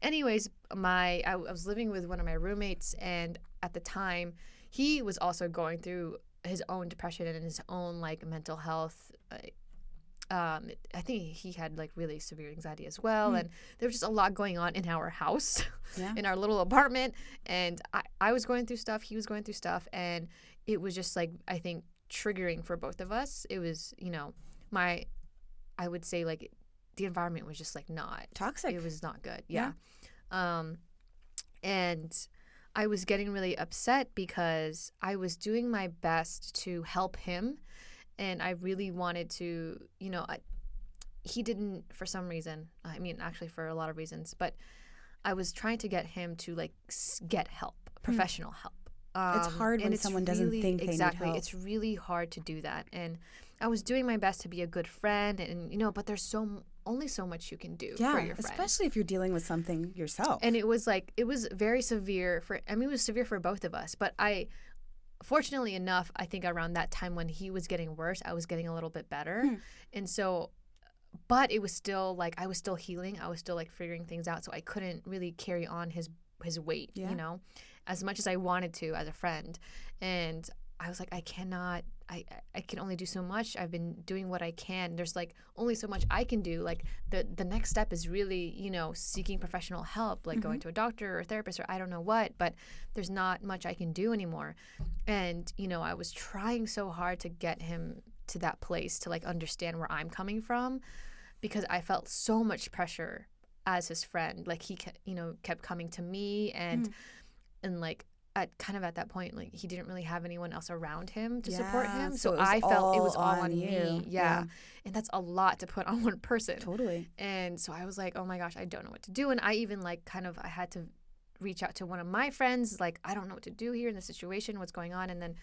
Anyways, I was living with one of my roommates, and at the time he was also going through his own depression and his own like mental health. I think he had like really severe anxiety as well, and there was just a lot going on in our house, in our little apartment, and I was going through stuff, he was going through stuff, and it was just like I think triggering for both of us. It was I would say like the environment was just like not toxic. It was not good. Yeah. And I was getting really upset because I was doing my best to help him. And I really wanted to, he didn't, for some reason, I mean, actually for a lot of reasons, but I was trying to get him to like get help, professional help. It's hard when someone doesn't think they need help. It's really hard to do that. And I was doing my best to be a good friend, and but there's only so much you can do for your friend. Especially if you're dealing with something yourself. And it was very severe it was severe for both of us, but fortunately enough, I think around that time when he was getting worse, I was getting a little bit better. And so, but it was still like, I was still healing. I was still like figuring things out. So I couldn't really carry on his weight, as much as I wanted to as a friend. And I was like, I cannot, I can only do so much. I've been doing what I can. There's like only so much I can do. Like the next step is really, seeking professional help, like going to a doctor or a therapist or I don't know what, but there's not much I can do anymore. And, I was trying so hard to get him to that place to like understand where I'm coming from, because I felt so much pressure as his friend. Like he kept coming to me and like, at that point, like he didn't really have anyone else around him to support him. So I felt it was all on me. Yeah. And that's a lot to put on one person. Totally. And so I was like, oh my gosh, I don't know what to do. And I even like I had to reach out to one of my friends, like, I don't know what to do here in this situation, what's going on. And then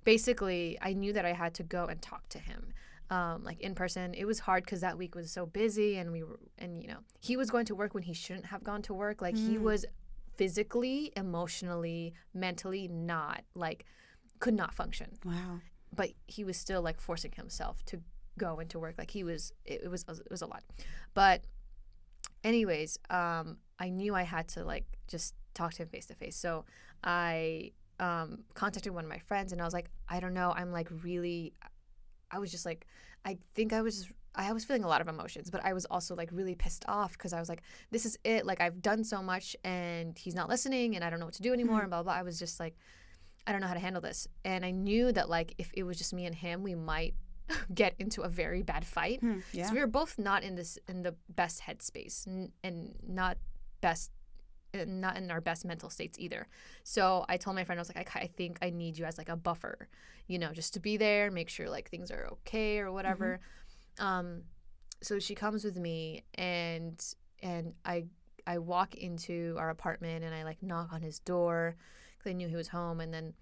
basically I knew that I had to go and talk to him. Like in person. It was hard because that week was so busy, and he was going to work when he shouldn't have gone to work. Like he was physically, emotionally, mentally not, like, could not function. Wow. But he was still, like, forcing himself to go into work. Like it was a lot. But anyways, I knew I had to like just talk to him face to face. So I contacted one of my friends, and I was like, I don't know, I'm like really, I was just like, I was feeling a lot of emotions, but I was also like really pissed off because I was like, this is it. Like I've done so much and he's not listening and I don't know what to do anymore and blah, blah, blah. I was just like, I don't know how to handle this. And I knew that like if it was just me and him, we might get into a very bad fight. Yeah. So we were both not in the best headspace and not in our best mental states either. So I told my friend, I was like, I think I need you as like a buffer, just to be there, make sure like things are okay or whatever. So she comes with me, and I walk into our apartment, and I like knock on his door because I knew he was home, and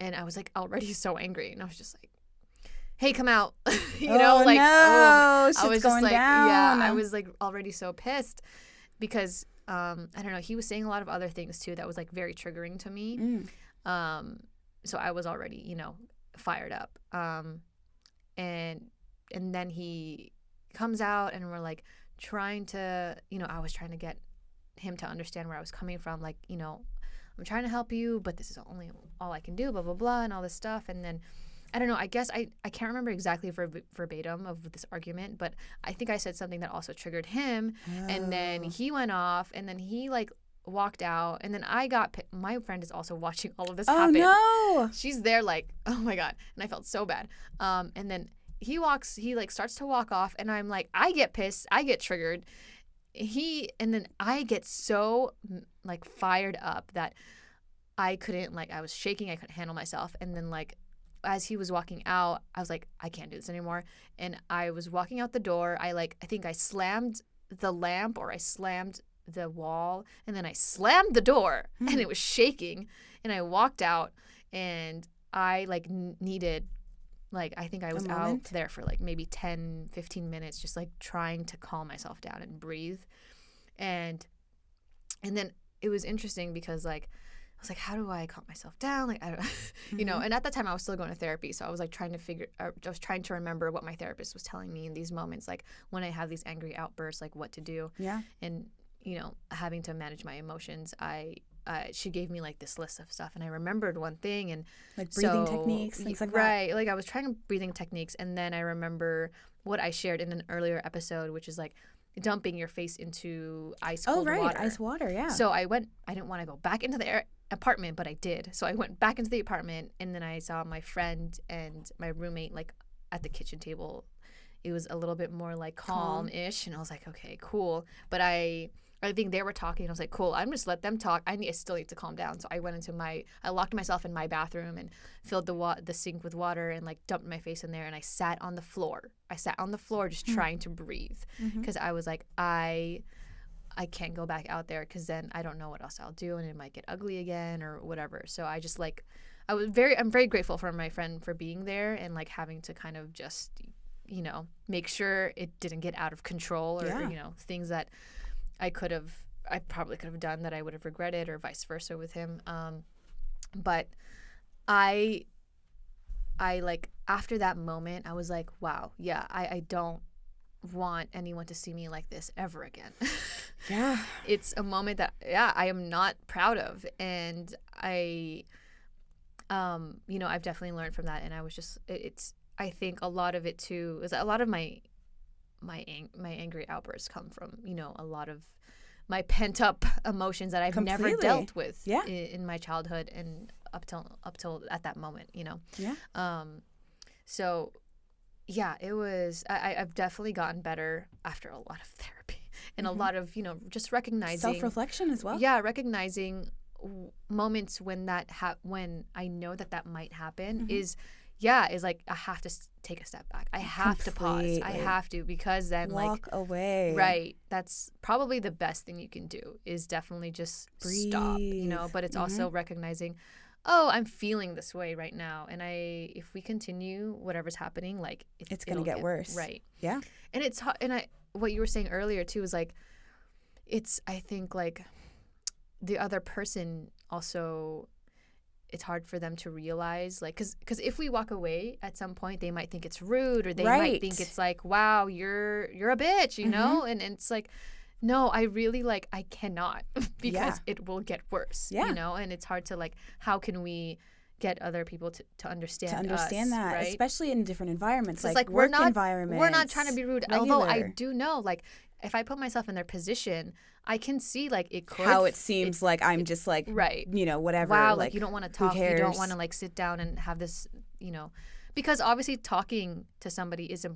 I was like already so angry, and I was just like, hey, come out. No, I was just going like, down. yeah, I was like already so pissed because I don't know, he was saying a lot of other things too that was like very triggering to me. So I was already, fired up. And then he comes out, and we're like trying to, I was trying to get him to understand where I was coming from. Like, I'm trying to help you, but this is only all I can do, blah, blah, blah, and all this stuff. And then, I don't know, I guess I can't remember exactly verbatim of this argument, but I think I said something that also triggered him. Oh. And then he went off, and then he like walked out, and then I got my friend is also watching all of this happen. Oh no. She's there like, oh my God. And I felt so bad. And then he like starts to walk off, and I'm like, I get pissed, I get triggered. And then I get so like fired up that I couldn't, like, I was shaking, I couldn't handle myself. And then like as he was walking out, I was like, I can't do this anymore. And I was walking out the door. I think I slammed the lamp, or I slammed the wall, and then I slammed the door, and it was shaking. And I walked out, and I like needed, like, I think I was out there for like maybe 10, 15 minutes, just like trying to calm myself down and breathe. And then it was interesting because like, I was like, how do I calm myself down? Like, I don't, and at that time I was still going to therapy. So I was like trying to remember what my therapist was telling me in these moments, like when I have these angry outbursts, like what to do. Yeah. And, having to manage my emotions, she gave me like this list of stuff, and I remembered one thing, and like breathing techniques, things like that. Right. Like I was trying breathing techniques, and then I remember what I shared in an earlier episode, which is like dumping your face into ice cold water. Oh, right, ice water, yeah. So I didn't want to go back into the apartment, but I did. So I went back into the apartment, and then I saw my friend and my roommate like at the kitchen table. It was a little bit more like calm-ish, and I was like, okay, cool. But I think they were talking, and I was like, cool, I'm just let them talk. I still need to calm down. So I locked myself in my bathroom and filled the sink with water and like dumped my face in there, and I sat on the floor. Just trying to breathe because I was like, I can't go back out there because then I don't know what else I'll do, and it might get ugly again or whatever. So I just like, I'm very grateful for my friend for being there and like having to kind of just, make sure it didn't get out of control or, things that I probably could have done that I would have regretted, or vice versa with him. But I like, after that moment, I was like, wow, yeah, I don't want anyone to see me like this ever again. Yeah. It's a moment that, I am not proud of. And I've definitely learned from that. And I was just, I think a lot of it too, is a lot of my angry outbursts come from, a lot of my pent up emotions that I've never dealt with in my childhood and up till at that moment, Yeah. So yeah, it was, I've definitely gotten better after a lot of therapy and a lot of, just recognizing self-reflection as well. Yeah. Recognizing moments when when I know that might happen is like, I have to take a step back. I have to pause. I have to, because then walk away. Right. That's probably the best thing you can do, is definitely just breathe. Stop, but it's also recognizing, oh, I'm feeling this way right now. And if we continue whatever's happening, like it's going to get worse. Right. Yeah. And what you were saying earlier too is like, I think like the other person also it's hard for them to realize, like, because if we walk away at some point, they might think it's rude, or they Right. might think it's like, wow, you're a bitch, you know? And it's like, no, I really, like, I cannot because it will get worse, you know? And it's hard to, like, how can we get other people to understand us, that, right? especially in different environments, like work work environments. We're not trying to be rude, although I do know, like, if I put myself in their position, I can see, like, it could how it seems like I'm just like, right, you know, whatever. Wow, like you don't want to talk, you don't want to, like, sit down and have this, you know, because obviously talking to somebody is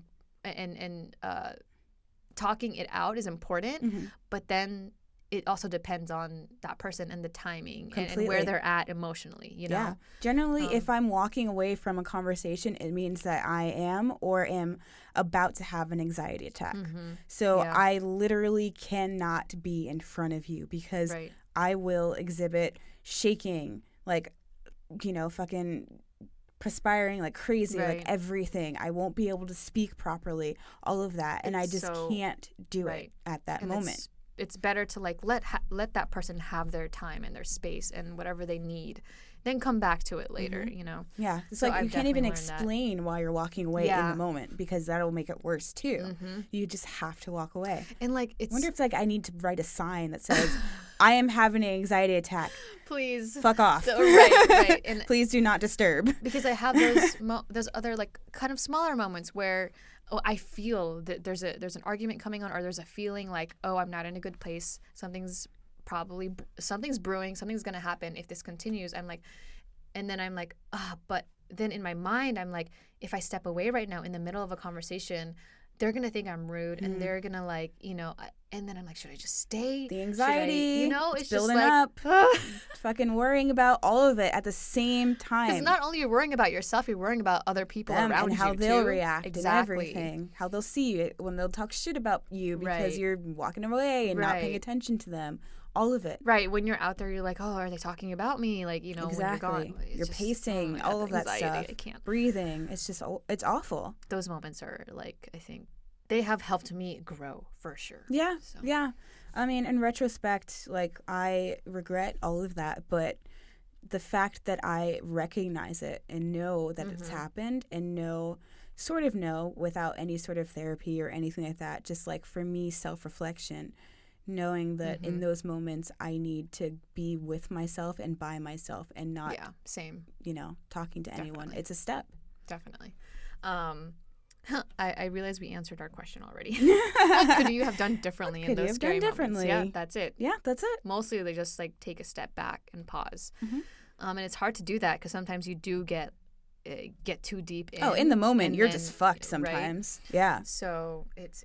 talking it out is important, but then it also depends on that person and the timing and where they're at emotionally, you know? Yeah. Generally, if I'm walking away from a conversation, it means that I am or am about to have an anxiety attack. So I literally cannot be in front of you because I will exhibit shaking, like, you know, fucking perspiring like crazy, like everything. I won't be able to speak properly, all of that. And I just can't do it at that moment. It's better to, like, let that person have their time and their space and whatever they need, then come back to it later, you know? Yeah. It's so like you can't even explain why you're walking away in the moment because that'll make it worse too. You just have to walk away. And, like, I wonder if, like, I need to write a sign that says, I am having an anxiety attack. Please. Fuck off. Right. And please do not disturb. Because I have those other, like, kind of smaller moments where I feel that there's an argument coming on, or there's a feeling like, oh, I'm not in a good place. Something's brewing. Something's going to happen if this continues. I'm like, and then I'm like, but then in my mind, I'm like, if I step away right now in the middle of a conversation, they're going to think I'm rude and they're going to, like, you know, and then I'm like, should I just stay? The anxiety, you know, it's building just like, up, fucking worrying about all of it at the same time. Because not only you're worrying about yourself, you're worrying about other people around you, and how they'll react exactly. and everything. How they'll see you when they'll talk shit about you because you're walking away and not paying attention to them. All of it. Right. When you're out there, you're like, oh, are they talking about me? Like, you know, exactly. when you're gone. You're just, pacing, all of that stuff. I can't. Breathing. It's just, it's awful. Those moments are, like, I think they have helped me grow for sure. Yeah. So. Yeah. I mean, in retrospect, like, I regret all of that, but the fact that I recognize it and know that it's happened and sort of know without any sort of therapy or anything like that, just, like, for me, self-reflection, knowing that in those moments I need to be with myself and by myself and not, you know, talking to anyone. It's a step. Definitely. I realize we answered our question already. What could you have done differently in those scary moments? Yeah, that's it. Yeah, that's it. Mostly they just, like, take a step back and pause. And it's hard to do that because sometimes you do get too deep in. Oh, in the moment, you're just fucked sometimes. Right? Yeah. So it's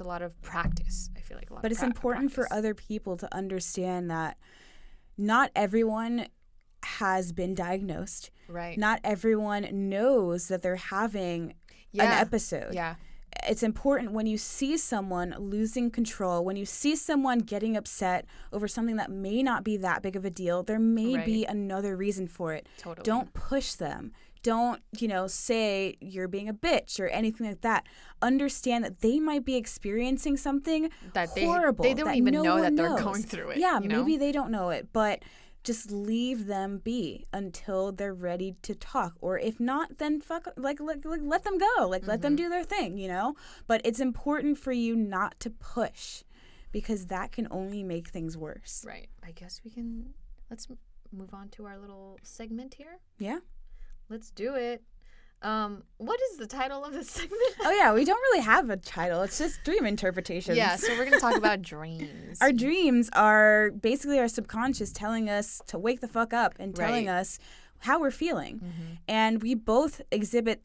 a lot of practice. I feel like a lot. But it's important for other people to understand that not everyone has been diagnosed. Right. Not everyone knows that they're having an episode. Yeah. It's important when you see someone losing control, when you see someone getting upset over something that may not be that big of a deal, there may be another reason for it. Totally. Don't push them. Don't, you know, say you're being a bitch or anything like that. Understand that they might be experiencing something that horrible. They don't even know that they're going through it. Yeah, you know? Maybe they don't know it, but just leave them be until they're ready to talk. Or if not, then let them go. Like, let them do their thing, you know? But it's important for you not to push because that can only make things worse. Right. I guess let's move on to our little segment here. Yeah. Let's do it. What is the title of this segment? Oh, yeah. We don't really have a title. It's just dream interpretations. Yeah, so we're going to talk about dreams. Our dreams are basically our subconscious telling us to wake the fuck up and telling us how we're feeling. And we both exhibit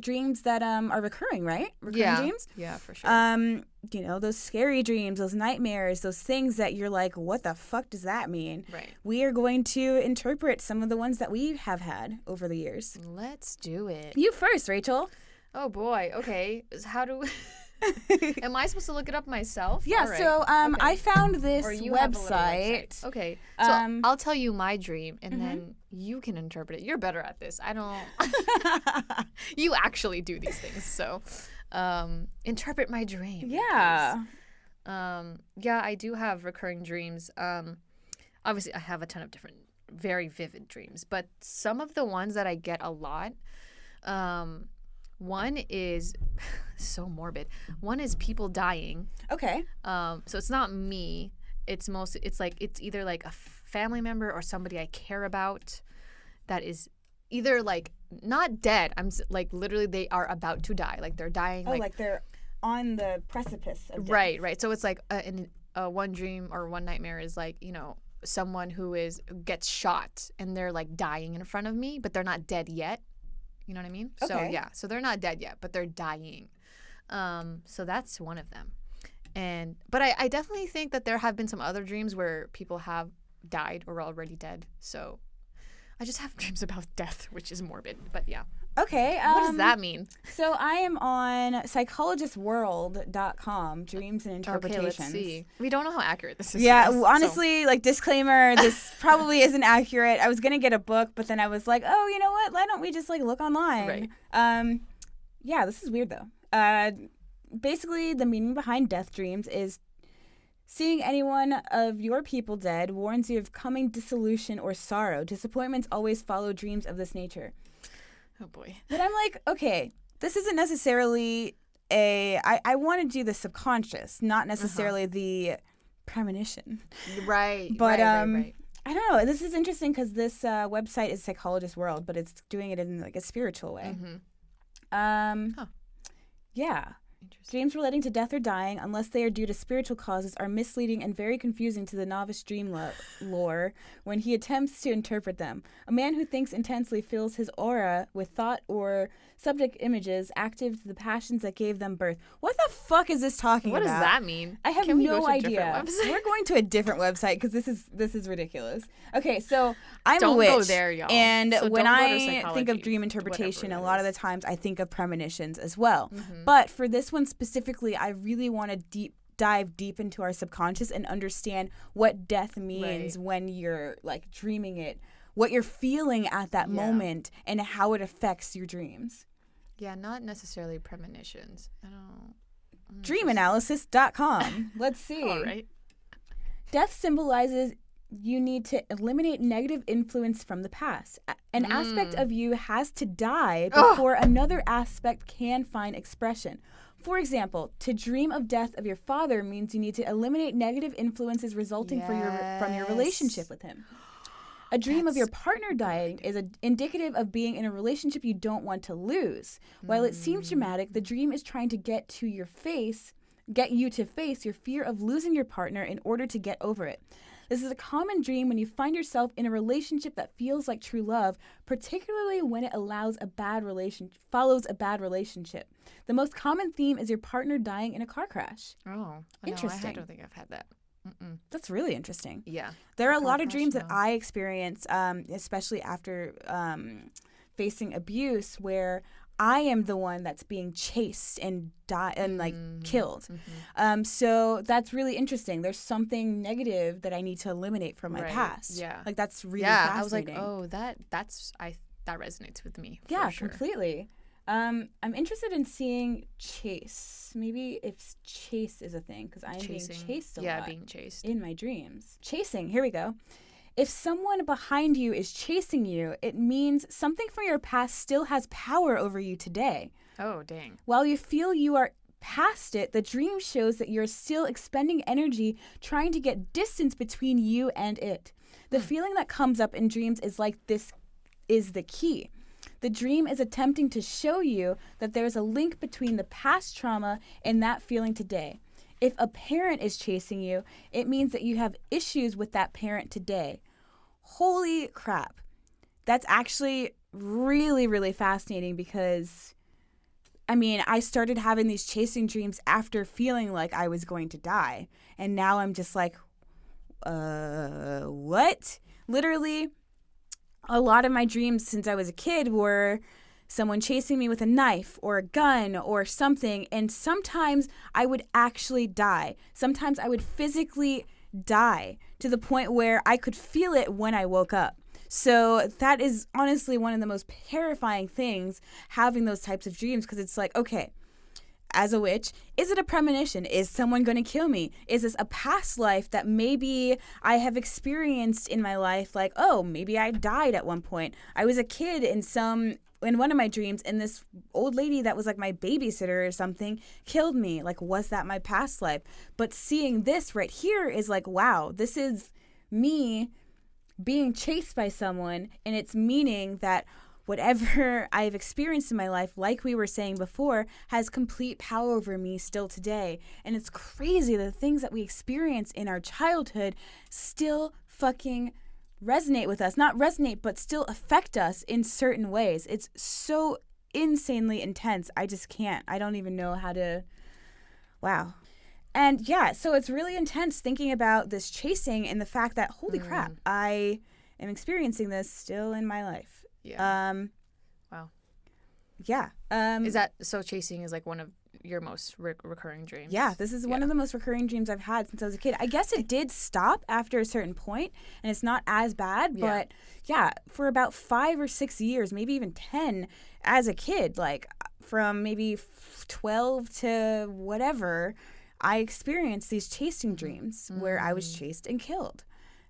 dreams that are recurring, right? Recurring dreams? Yeah, for sure. You know, those scary dreams, those nightmares, those things that you're like, what the fuck does that mean? Right. We are going to interpret some of the ones that we have had over the years. Let's do it. You first, Rachel. Oh, boy. Okay. How do... Am I supposed to look it up myself? Yeah, right. So I found this website. Okay, so I'll tell you my dream, and then you can interpret it. You're better at this. I don't... You actually do these things, so interpret my dream. Yeah. Yeah, I do have recurring dreams. Obviously, I have a ton of different very vivid dreams, but some of the ones that I get a lot, one is so morbid. One is people dying. Okay. So it's not me. It's either like a family member or somebody I care about that is either like not dead. Like literally they are about to die. Like they're dying. Oh, like they're on the precipice of death. Right. So it's like one dream or one nightmare is like, someone who gets shot and they're like dying in front of me, but they're not dead yet. You know what I mean? Okay. So yeah, so they're not dead yet, but they're dying. So that's one of them. But I definitely think that there have been some other dreams where people have died or are already dead. So I just have dreams about death, which is morbid. But yeah. Okay. What does that mean? So I am on psychologistworld.com, dreams and interpretations. Okay, let's see. We don't know how accurate this is. Yeah, honestly, like disclaimer, this probably isn't accurate. I was going to get a book, but then I was like, oh, you know what? Why don't we just like look online? Right. Yeah, this is weird though. Basically, the meaning behind death dreams is seeing anyone of your people dead warns you of coming dissolution or sorrow. Disappointments always follow dreams of this nature. Oh, boy. But I'm like, okay, this isn't necessarily I want to do the subconscious, not necessarily the premonition. Right. But right. I don't know. This is interesting because this website is Psychologist World, but it's doing it in like a spiritual way. Mm-hmm. Yeah. Dreams relating to death or dying, unless they are due to spiritual causes, are misleading and very confusing to the novice dream lore when he attempts to interpret them. A man who thinks intensely fills his aura with thought or subject images active to the passions that gave them birth. What the fuck is this talking about? What does that mean? I have no idea. We're going to a different website because this is ridiculous. Okay, so I'm a witch. Don't go there, y'all. And so when I think of dream interpretation, a lot of the times I think of premonitions as well. Mm-hmm. But for this one specifically, I really want to dive deep into our subconscious and understand what death means when you're like dreaming it, what you're feeling at that moment, and how it affects your dreams. Yeah, not necessarily premonitions. Dreamanalysis.com. Let's see. All right. Death symbolizes you need to eliminate negative influence from the past. An aspect of you has to die before another aspect can find expression. For example, to dream of death of your father means you need to eliminate negative influences resulting from your relationship with him. A dream of your partner dying is indicative of being in a relationship you don't want to lose. While it seems dramatic, the dream is trying to get you to face your fear of losing your partner in order to get over it. This is a common dream when you find yourself in a relationship that feels like true love, particularly when it follows a bad relationship. The most common theme is your partner dying in a car crash. Oh, interesting. No, I don't think I've had that. Mm-mm. That's really interesting. Yeah. There are a lot of dreams that I experience, especially after facing abuse, where I am the one that's being chased and killed. Mm-hmm. So that's really interesting. There's something negative that I need to eliminate from my past. Yeah. Like that's really fascinating. I was like, oh, that resonates with me. Yeah, for sure. Completely. I'm interested in seeing chase. Maybe if chase is a thing, because I'm being chased a lot. Yeah, being chased. In my dreams. Chasing, here we go. If someone behind you is chasing you, it means something from your past still has power over you today. Oh, dang. While you feel you are past it, the dream shows that you're still expending energy trying to get distance between you and it. The feeling that comes up in dreams is like this is the key. The dream is attempting to show you that there is a link between the past trauma and that feeling today. If a parent is chasing you, it means that you have issues with that parent today. Holy crap. That's actually really, really fascinating because, I started having these chasing dreams after feeling like I was going to die. And now I'm just like, what? Literally, a lot of my dreams since I was a kid were someone chasing me with a knife or a gun or something, and sometimes I would actually die. Sometimes I would physically die to the point where I could feel it when I woke up. So that is honestly one of the most terrifying things, having those types of dreams, because it's like, okay, as a witch, is it a premonition? Is someone going to kill me? Is this a past life that maybe I have experienced in my life? Like, oh, maybe I died at one point. I was a kid in one of my dreams, and this old lady that was like my babysitter or something killed me. Like, was that my past life? But seeing this right here is like, wow, this is me being chased by someone, and it's meaning that whatever I've experienced in my life, like we were saying before, has complete power over me still today. And it's crazy the things that we experience in our childhood still fucking resonate with us. Not resonate, but still affect us in certain ways. It's so insanely intense. I just can't. I don't even know how to... Wow. And yeah, so it's really intense thinking about this chasing and the fact that, holy crap, I am experiencing this still in my life. Yeah. Wow. Yeah. Is that so? Chasing is like one of your most recurring dreams. Yeah, this is one of the most recurring dreams I've had since I was a kid. I guess it did stop after a certain point, and it's not as bad. But yeah, for about 5 or 6 years, maybe even 10, as a kid, like from maybe 12 to whatever, I experienced these chasing dreams where I was chased and killed.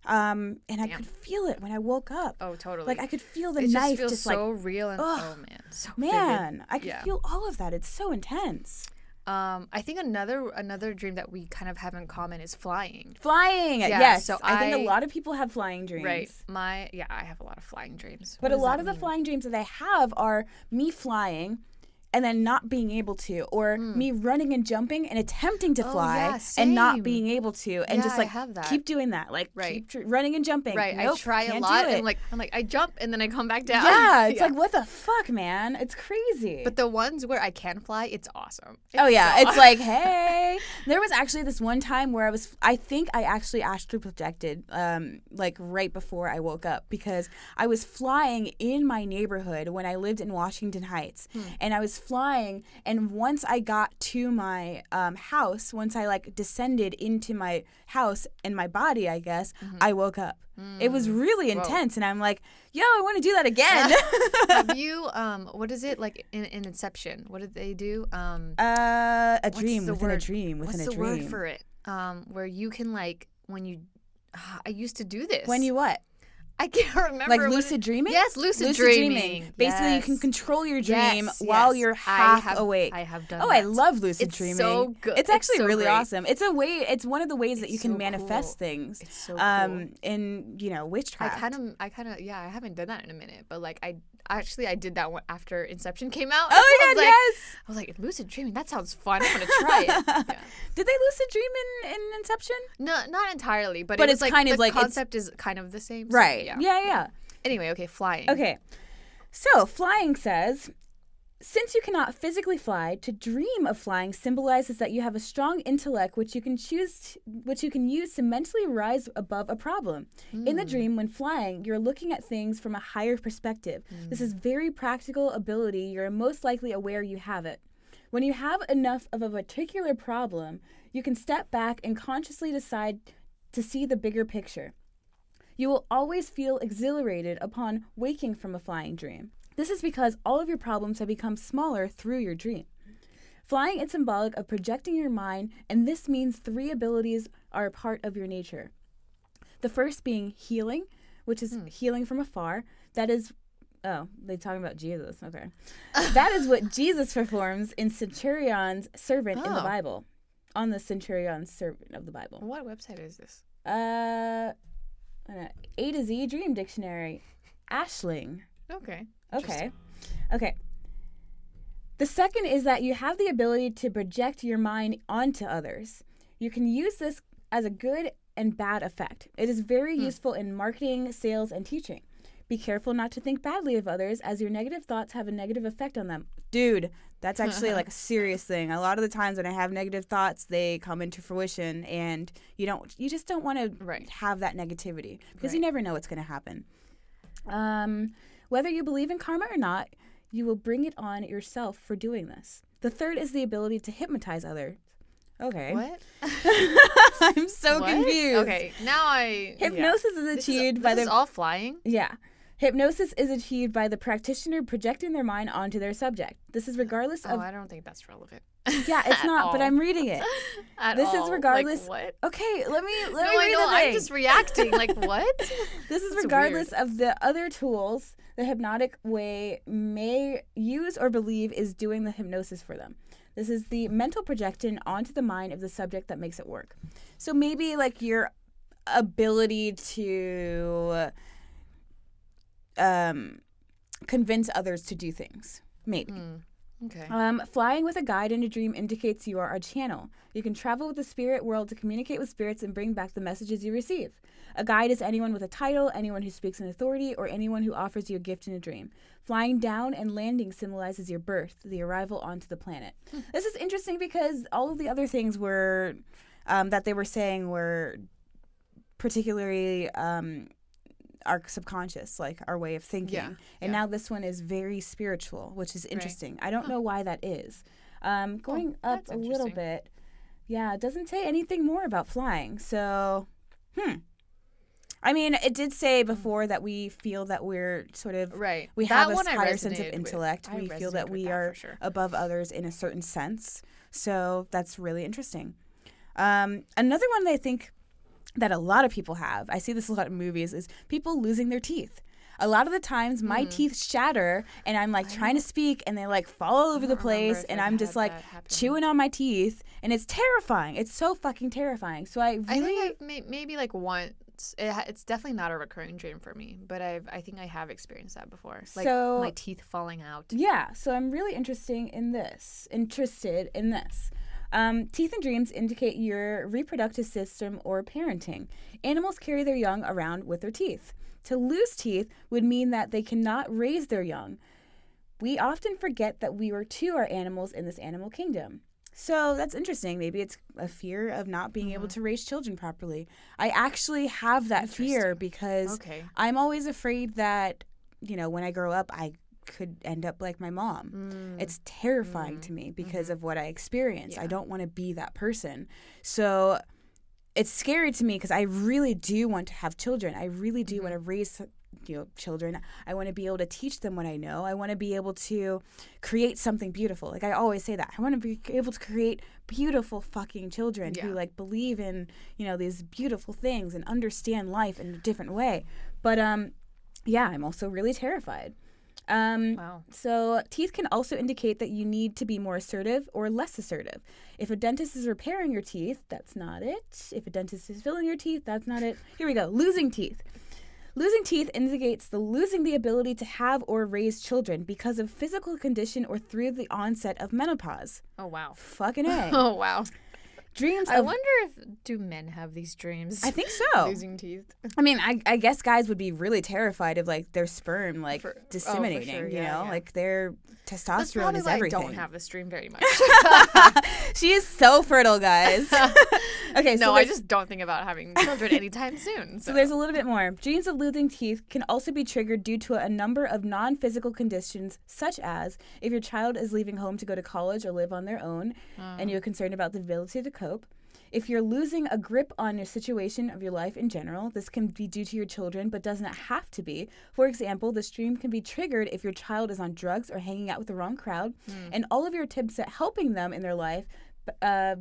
And I could feel it when I woke up. Oh, totally. Like I could feel the knife just just so like real and oh man, so man, vivid. I could feel all of that. It's so intense. I think another dream that we kind of have in common is flying. Flying, Yeah, yes. so I think a lot of people have flying dreams. Right. I have a lot of flying dreams. But a lot of the flying dreams that I have are me flying and then not being able to, or me running and jumping and attempting to fly and not being able to, and just like keep doing that, like keep running and jumping. Right, nope, I try a lot, and I'm like I jump and then I come back down. Yeah, it's like what the fuck, man? It's crazy. But the ones where I can fly, it's awesome. It's like hey, there was actually this one time where I think I actually astral projected, like right before I woke up, because I was flying in my neighborhood when I lived in Washington Heights, and I was flying, and once I got to my house, once I like descended into my house and my body, I guess, I woke up. It was really intense, and I'm like, yo, I want to do that again. Have you what is it like in Inception? What did they do? A dream within a dream within a dream. What's the word for it? Where you can like when you I used to do this. When you what? I can't remember. Like lucid dreaming? Yes, lucid dreaming. Basically, you can control your dream while you're half awake. I have done that. I love lucid dreaming. It's so good. It's actually so really great. awesome. It's it's one of the ways that you can manifest things. It's so cool. In, witchcraft. I haven't done that in a minute, but like I did that one after Inception came out. Oh my god, yes! I was like, lucid dreaming, that sounds fun. I'm gonna try it. Yeah. Did they lucid dream in Inception? No, not entirely, but it's like kind of the like concept is kind of the same. So, right. Yeah. Anyway, okay, flying. Okay. So, flying says, since you cannot physically fly, to dream of flying symbolizes that you have a strong intellect which you can use to mentally rise above a problem. In the dream, when flying, you're looking at things from a higher perspective. This is very practical ability. You're most likely aware you have it. When you have enough of a particular problem, you can step back and consciously decide to see the bigger picture. You will always feel exhilarated upon waking from a flying dream. This is because all of your problems have become smaller through your dream. Flying is symbolic of projecting your mind, and this means 3 abilities are a part of your nature. The first being healing, which is healing from afar. That is, they're talking about Jesus. Okay. That is what Jesus performs in Centurion's servant in the Bible. On the Centurion's servant of the Bible. What website is this? A to Z Dream Dictionary. Ashling. Okay. The second is that you have the ability to project your mind onto others. You can use this as a good and bad effect. It is very useful in marketing, sales, and teaching. Be careful not to think badly of others, as your negative thoughts have a negative effect on them. Dude, that's actually like a serious thing. A lot of the times when I have negative thoughts, they come into fruition, and you just don't want to have that negativity, because you never know what's going to happen. Whether you believe in karma or not, you will bring it on yourself for doing this. The third is the ability to hypnotize others. Okay. What? I'm so confused. Okay, Hypnosis is achieved by this is all flying? Yeah. Hypnosis is achieved by the practitioner projecting their mind onto their subject. This is regardless of... I don't think that's relevant. Yeah, it's not, but I'm reading it. This is regardless. Like, what? Okay, let me No, read I know. the thing. I'm just reacting. Like, what? This is That's regardless weird. of the other tools the hypnotic way may use or believe is doing the hypnosis for them. This is the mental projection onto the mind of the subject that makes it work. So maybe like your ability to convince others to do things. Maybe. Okay. Flying with a guide in a dream indicates you are a channel. You can travel with the spirit world to communicate with spirits and bring back the messages you receive. A guide is anyone with a title, anyone who speaks in authority, or anyone who offers you a gift in a dream. Flying down and landing symbolizes your birth, the arrival onto the planet. This is interesting because all of the other things were that they were saying were particularly our subconscious, like our way of thinking. And now this one is very spiritual, which is interesting. Right. I don't know why that is. Going up a little bit. Yeah, it doesn't say anything more about flying. So, I mean, it did say before that we feel that we're sort of, we have a higher sense of intellect. We feel that we are above others in a certain sense. So that's really interesting. Another one that I think that a lot of people have, I see this a lot in movies, is people losing their teeth. A lot of the times my teeth shatter and I'm like trying to speak and they like fall all over the place and I'm just like chewing on my teeth and it's terrifying. It's so fucking terrifying. So I think maybe like once. It's definitely not a recurring dream for me, but I think I have experienced that before. Like my teeth falling out. Yeah, so I'm really interested in this. Teeth in dreams indicate your reproductive system or parenting. Animals carry their young around with their teeth. To lose teeth would mean that they cannot raise their young. We often forget that we too are animals in this animal kingdom. So that's interesting. Maybe it's a fear of not being able to raise children properly. I actually have that fear because I'm always afraid that, when I grow up, I could end up like my mom. It's terrifying to me because of what I experienced. I don't want to be that person. So it's scary to me because I really do want to have children. I really do want to raise children. I want to be able to teach them what I know. I want to be able to create something beautiful. Like I always say that. I want to be able to create beautiful fucking children who like believe in, these beautiful things and understand life in a different way. But I'm also really terrified. So teeth can also indicate that you need to be more assertive or less assertive. If a dentist is repairing your teeth, that's not it. If a dentist is filling your teeth, that's not it. Here we go. Losing teeth. Losing teeth indicates losing the ability to have or raise children because of physical condition or through the onset of menopause. Oh, wow. Fucking A. Oh, wow. I wonder do men have these dreams? I think so. Losing teeth. I mean, I guess guys would be really terrified of like their sperm disseminating. For sure. Like their testosterone That's probably is why everything. I don't have this dream very much. She is so fertile, guys. Okay, no, I just don't think about having children anytime soon. So there's a little bit more. Dreams of losing teeth can also be triggered due to a number of non-physical conditions, such as if your child is leaving home to go to college or live on their own, and you're concerned about the ability to cope. If you're losing a grip on your situation of your life in general, this can be due to your children, but doesn't have to be. For example, this dream can be triggered if your child is on drugs or hanging out with the wrong crowd, and all of your attempts at helping them in their life, to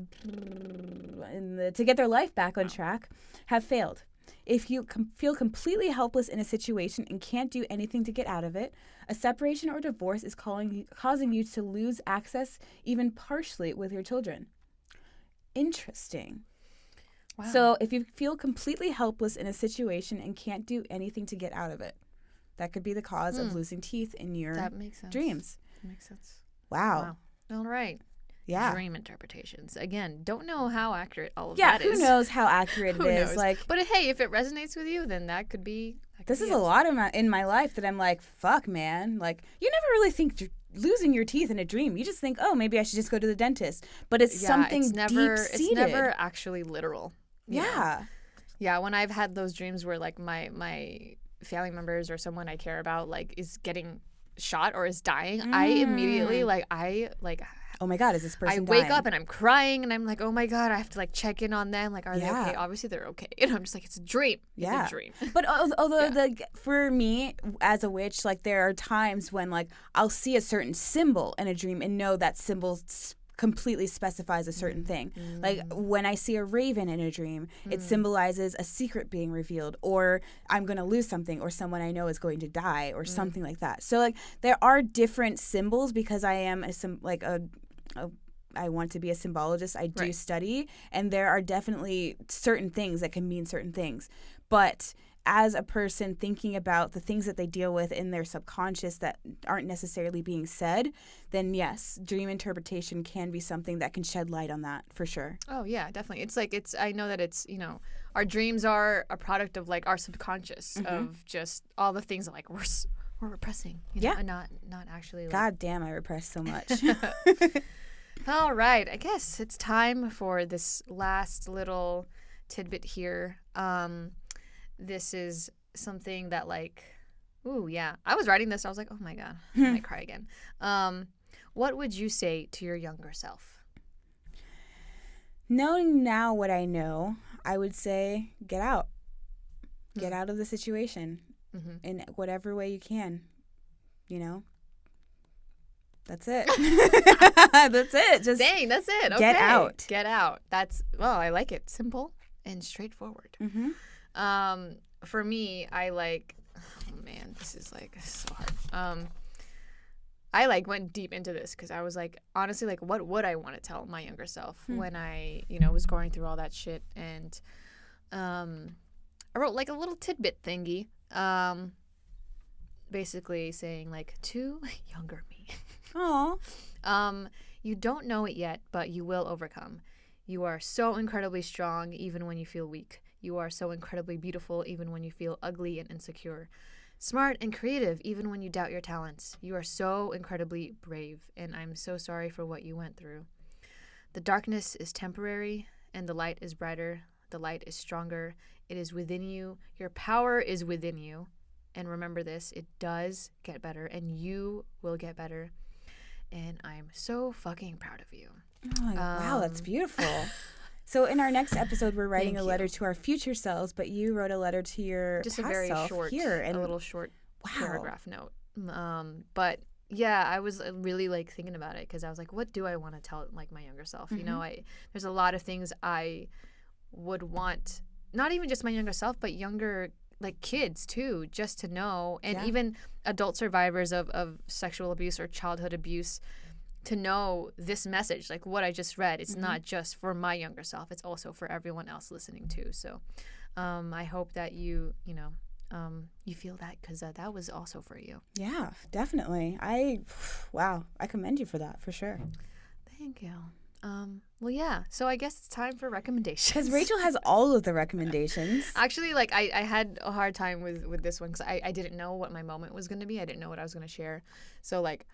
get their life back on track, have failed. If you feel completely helpless in a situation and can't do anything to get out of it, a separation or divorce is causing you to lose access, even partially, with your children. Interesting. Wow. So if you feel completely helpless in a situation and can't do anything to get out of it, that could be the cause of losing teeth in your dreams. That makes sense. Wow. All right. Yeah. Dream interpretations. Again, don't know how accurate all of that is. Yeah, who knows how accurate it is. But hey, if it resonates with you, then that could be. This is a lot in my life that I'm like, fuck, man. Like, you never really think losing your teeth in a dream. You just think, oh, maybe I should just go to the dentist. But it's something deep-seated. It's never actually literal. Yeah. Yeah, when I've had those dreams where like my family members or someone I care about like is getting shot or is dying, I immediately oh my God, is this person dying? I wake dying? up and I'm crying and I'm like, oh my God, I have to like check in on them. Like, are they okay? Obviously they're okay. And I'm just like, it's a dream. Yeah. It's a dream. But although for me as a witch, like there are times when like I'll see a certain symbol in a dream and know that symbol completely specifies a certain thing. Like when I see a raven in a dream, it symbolizes a secret being revealed, or I'm going to lose something, or someone I know is going to die, or something like that. So like there are different symbols because I am I want to be a symbologist. I do study, and there are definitely certain things that can mean certain things. But as a person thinking about the things that they deal with in their subconscious that aren't necessarily being said, then yes, dream interpretation can be something that can shed light on that for sure. Oh yeah, definitely. I know that it's, our dreams are a product of like our subconscious of just all the things that like we're repressing, know, and not actually. Like... God damn, I repress so much. All right, I guess it's time for this last little tidbit here. This is something that like, ooh, yeah. I was writing this. I was like, oh my God, I might cry again. What would you say to your younger self? Knowing now what I know, I would say get out. Get out of the situation in whatever way you can, That's it. That's it. Just dang, that's it. Okay. Get out. Get out. I like it. Simple and straightforward. For me, I like, oh man, this is like so hard. I like went deep into this because I was like, honestly, like, what would I want to tell my younger self when I, was going through all that shit? And I wrote like a little tidbit thingy, basically saying like, to younger me. Aww. You don't know it yet, but you will overcome. You are so incredibly strong even when you feel weak. You are so incredibly beautiful even when you feel ugly and insecure. Smart and creative even when you doubt your talents. You are so incredibly brave, and I'm so sorry for what you went through. The darkness is temporary, and the light is brighter. The light is stronger. It is within you. Your power is within you. And remember this, it does get better, and you will get better. And I'm so fucking proud of you. Oh, wow, that's beautiful. So in our next episode, we're writing a letter to our future selves, but you wrote a letter to your just past a very self short, here, and a little short paragraph note. But yeah, I was really like thinking about it because I was like, what do I want to tell like my younger self? There's a lot of things I would want, not even just my younger self, but younger like kids too, just to know, and even adult survivors of sexual abuse or childhood abuse, to know this message, like what I just read. It's not just for my younger self, it's also for everyone else listening too. So I hope that you feel that, because that was also for you. Yeah, definitely. I commend you for that, for sure. Thank you. Well, yeah. So I guess it's time for recommendations. Because Rachel has all of the recommendations. Actually, like I had a hard time with this one because I didn't know what my moment was going to be. I didn't know what I was going to share. So like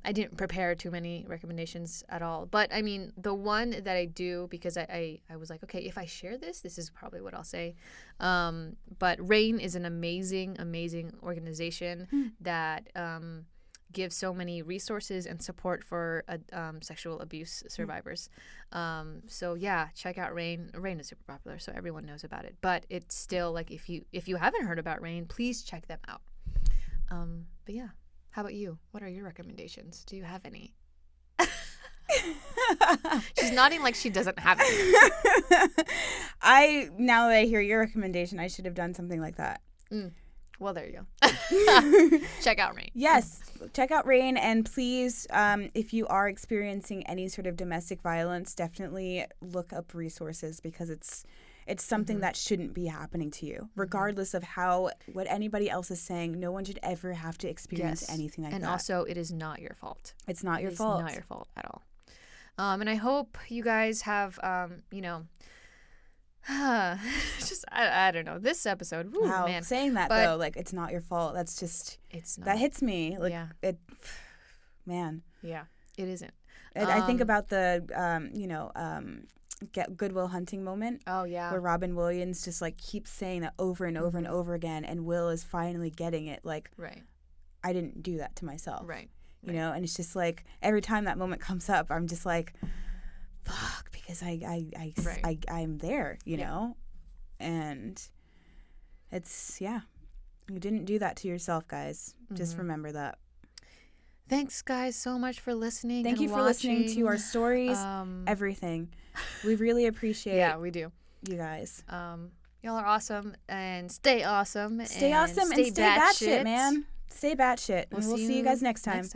I didn't prepare too many recommendations at all. But I mean, the one that I do, because I was like, okay, if I share this is probably what I'll say. But RAIN is an amazing, amazing organization that give so many resources and support for sexual abuse survivors. So yeah, check out RAIN. RAIN is super popular, so everyone knows about it. But it's still like, if you haven't heard about RAIN, please check them out. But yeah, how about you? What are your recommendations? Do you have any? She's nodding like she doesn't have any. Now that I hear your recommendation, I should have done something like that. Well, there you go. Check out RAIN. Yes, check out RAIN, and please, if you are experiencing any sort of domestic violence, definitely look up resources, because it's something that shouldn't be happening to you, regardless of what anybody else is saying. No one should ever have to experience anything like that. And also, it is not your fault. It's not your fault. It's not your fault at all. And I hope you guys have, just I don't know, this episode. Whew, wow, man. Saying that though, like, it's not your fault. That's just, it's not. That hits me. Like, it, man. Yeah, it isn't. I think about the Goodwill Hunting moment. Oh yeah, where Robin Williams just like keeps saying that over and over and over again, and Will is finally getting it. Like, right, I didn't do that to myself. Right. You know, and it's just like every time that moment comes up, I'm just like, fuck, because I'm there, you know, and it's you didn't do that to yourself, guys. Just remember that. thanks, guys, so much for listening. Thank you for listening to our stories, everything. We really appreciate. Yeah, we do. You guys. Y'all are awesome, and stay awesome. Stay awesome and stay batshit, man. Stay batshit. We'll see you guys next time.